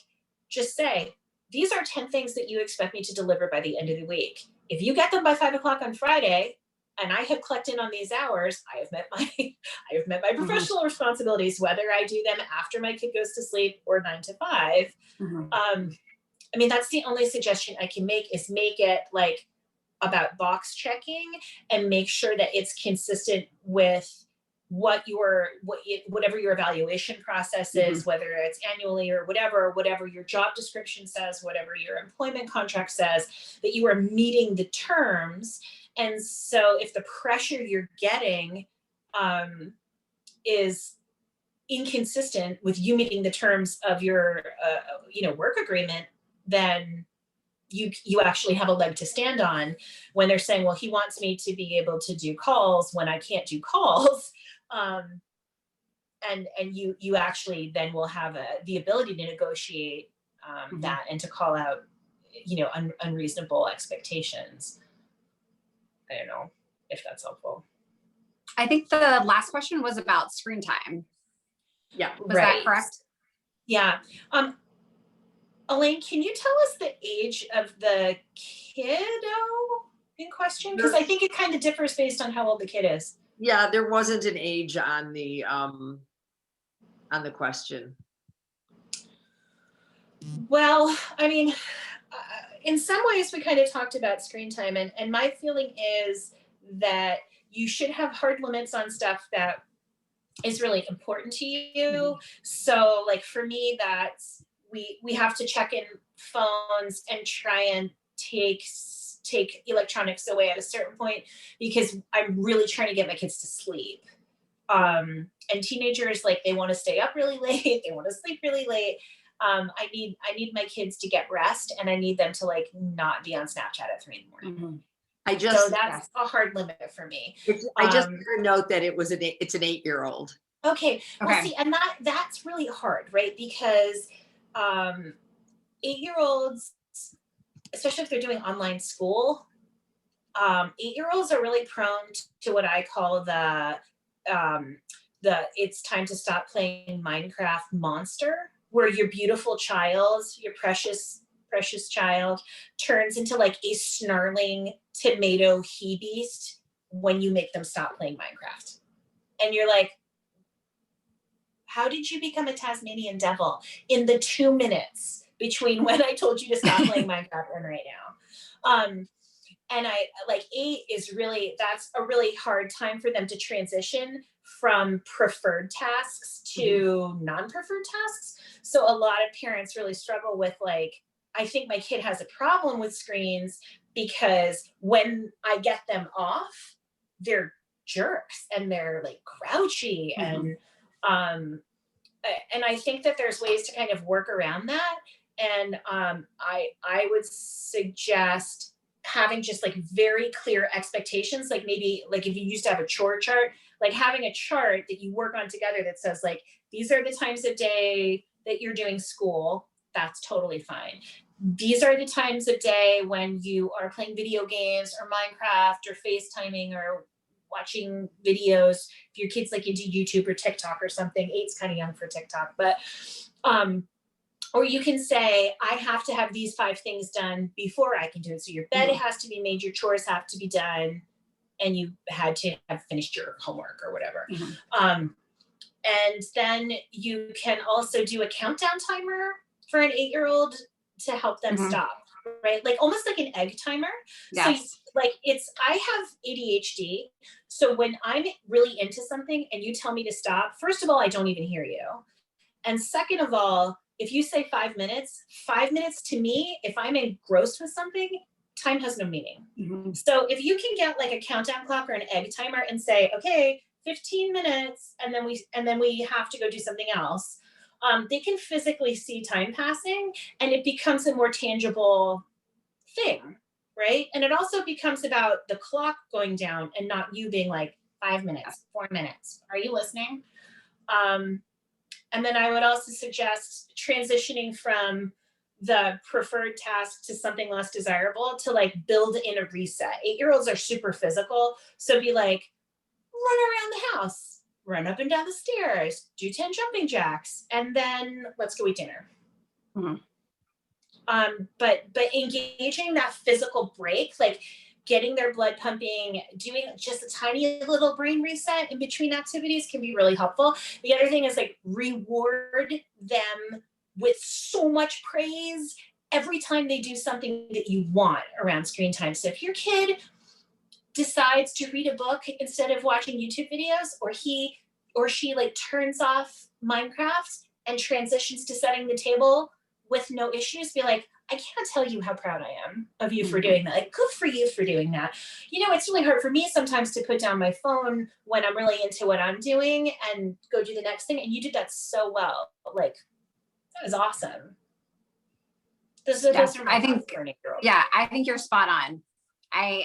E: just say, these are 10 things that you expect me to deliver by the end of the week. If you get them by 5 o'clock on Friday, and I have clocked in on these hours, I have met my professional responsibilities, whether I do them after my kid goes to sleep or 9 to 5. I mean, that's the only suggestion I can make, is make it like about box checking, and make sure that it's consistent with whatever your evaluation process is, whether it's annually or whatever your job description says, whatever your employment contract says, that you are meeting the terms. And so if the pressure you're getting is inconsistent with you meeting the terms of your work agreement, then you actually have a leg to stand on when they're saying, well, he wants me to be able to do calls when I can't do calls. And you actually then will have the ability to negotiate that, and to call out, unreasonable expectations. I don't know if that's helpful.
F: I think the last question was about screen time.
E: Yeah.
F: Was that correct?
E: Yeah. Elaine, can you tell us the age of the kiddo in question? Because I think it kind of differs based on how old the kid is.
D: Yeah, there wasn't an age on the question.
E: Well, I mean, in some ways we kind of talked about screen time, and my feeling is that you should have hard limits on stuff that is really important to you. So like for me, that's we have to check in phones and try and take electronics away at a certain point, because I'm really trying to get my kids to sleep. And teenagers, like, they want to stay up really late, they want to sleep really late. I need my kids to get rest, and I need them to like not be on Snapchat at 3 in the morning. So that's a hard limit for me.
D: I just note that it's an 8-year-old.
E: Okay. Well, see, and that's really hard, right? Because 8-year-olds, especially if they're doing online school, 8-year-olds are really prone to what I call the it's time to stop playing Minecraft monster, where your beautiful child, your precious child, turns into like a snarling tomato he beast when you make them stop playing Minecraft. And you're like, how did you become a Tasmanian devil in the 2 minutes between when I told you to stop playing Minecraft and right now? And I like 8 is really, that's a really hard time for them to transition from preferred tasks to non-preferred tasks. So a lot of parents really struggle with like, I think my kid has a problem with screens because when I get them off, they're jerks and they're like grouchy. And I think that there's ways to kind of work around that. And I would suggest having just like very clear expectations, like maybe like if you used to have a chore chart, like having a chart that you work on together that says like, these are the times of day that you're doing school, that's totally fine. These are the times of day when you are playing video games or Minecraft or FaceTiming or watching videos. If your kid's like into YouTube or TikTok or something, 8's kind of young for TikTok, but or you can say, I have to have these 5 things done before I can do it. So your bed has to be made, your chores have to be done, and you had to have finished your homework or whatever. And then you can also do a countdown timer for an 8-year-old to help them stop, right? Like almost like an egg timer. Yes. So like I have ADHD. So when I'm really into something and you tell me to stop, first of all, I don't even hear you. And second of all, if you say 5 minutes to me, if I'm engrossed with something, time has no meaning. So if you can get like a countdown clock or an egg timer and say, okay, 15 minutes, and then we have to go do something else, they can physically see time passing and it becomes a more tangible thing, right? And it also becomes about the clock going down and not you being like 5 minutes, 4 minutes. Are you listening? And then I would also suggest transitioning from the preferred task to something less desirable to like build in a reset. 8-year-olds are super physical. So be like, run around the house, run up and down the stairs, do 10 jumping jacks, and then let's go eat dinner. But engaging that physical break, like getting their blood pumping, doing just a tiny little brain reset in between activities can be really helpful. The other thing is like reward them with so much praise every time they do something that you want around screen time. So if your kid decides to read a book instead of watching YouTube videos, or he or she like turns off Minecraft and transitions to setting the table with no issues, be like, I can't tell you how proud I am of you for doing that. Like, good for you for doing that. You know, it's really hard for me sometimes to put down my phone when I'm really into what I'm doing and go do the next thing. And you did that so well. Like, that is awesome. Those are my thoughts for an 8-year-old.
F: Yeah, I think you're spot on.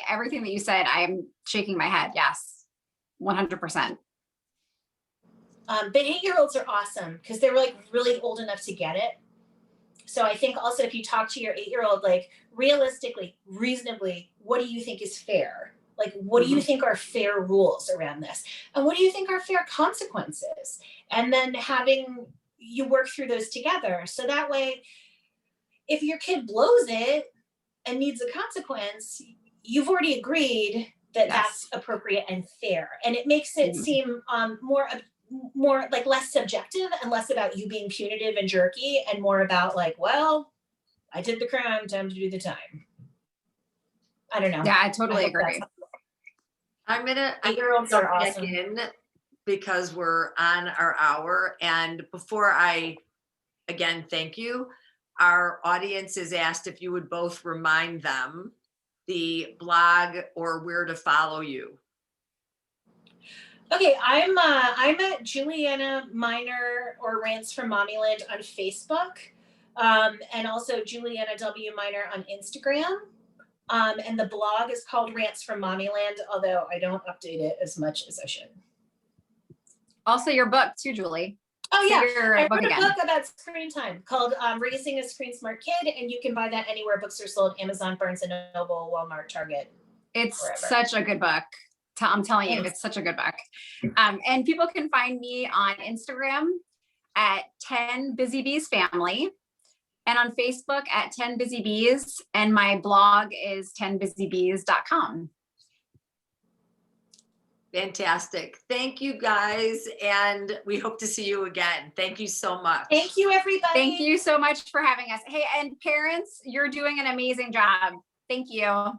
F: Everything that you said, I'm shaking my head. Yes, 100%.
E: But 8-year-olds are awesome because they're like really old enough to get it. So I think also if you talk to your 8-year-old, like realistically, reasonably, what do you think is fair? Like, what do you think are fair rules around this? And what do you think are fair consequences? And then having you work through those together. So that way if your kid blows it and needs a consequence, you've already agreed that that's appropriate and fair. And it makes it seem more like less subjective and less about you being punitive and jerky and more about like, well, I did the crime, time to do the time. I don't know.
F: Yeah, I totally agree.
D: I'm gonna
E: 8-year-olds are
D: back
E: awesome.
D: in because we're on our hour. And before I, again, thank you, our audience is asked if you would both remind them the blog or where to follow you.
E: Okay, I'm at Julianna Minor or Rants from Mommyland on Facebook, and also Julianna W. Minor on Instagram. And the blog is called Rants from Mommyland, although I don't update it as much as I should.
F: Also your book too, Julie.
E: Oh yeah, I
F: book
E: wrote
F: again.
E: a book about screen time called Raising a Screen Smart Kid, and you can buy that anywhere books are sold: Amazon, Barnes and Noble, Walmart, Target.
F: It's
E: wherever.
F: such a good book. I'm telling you, it's such a good book. And people can find me on Instagram at 10 Busy Bees Family and on Facebook at 10 Busy Bees. And my blog is 10busybees.com.
D: Fantastic. Thank you guys. And we hope to see you again. Thank you so much.
E: Thank you, everybody.
F: Thank you so much for having us. Hey, and parents, you're doing an amazing job. Thank you.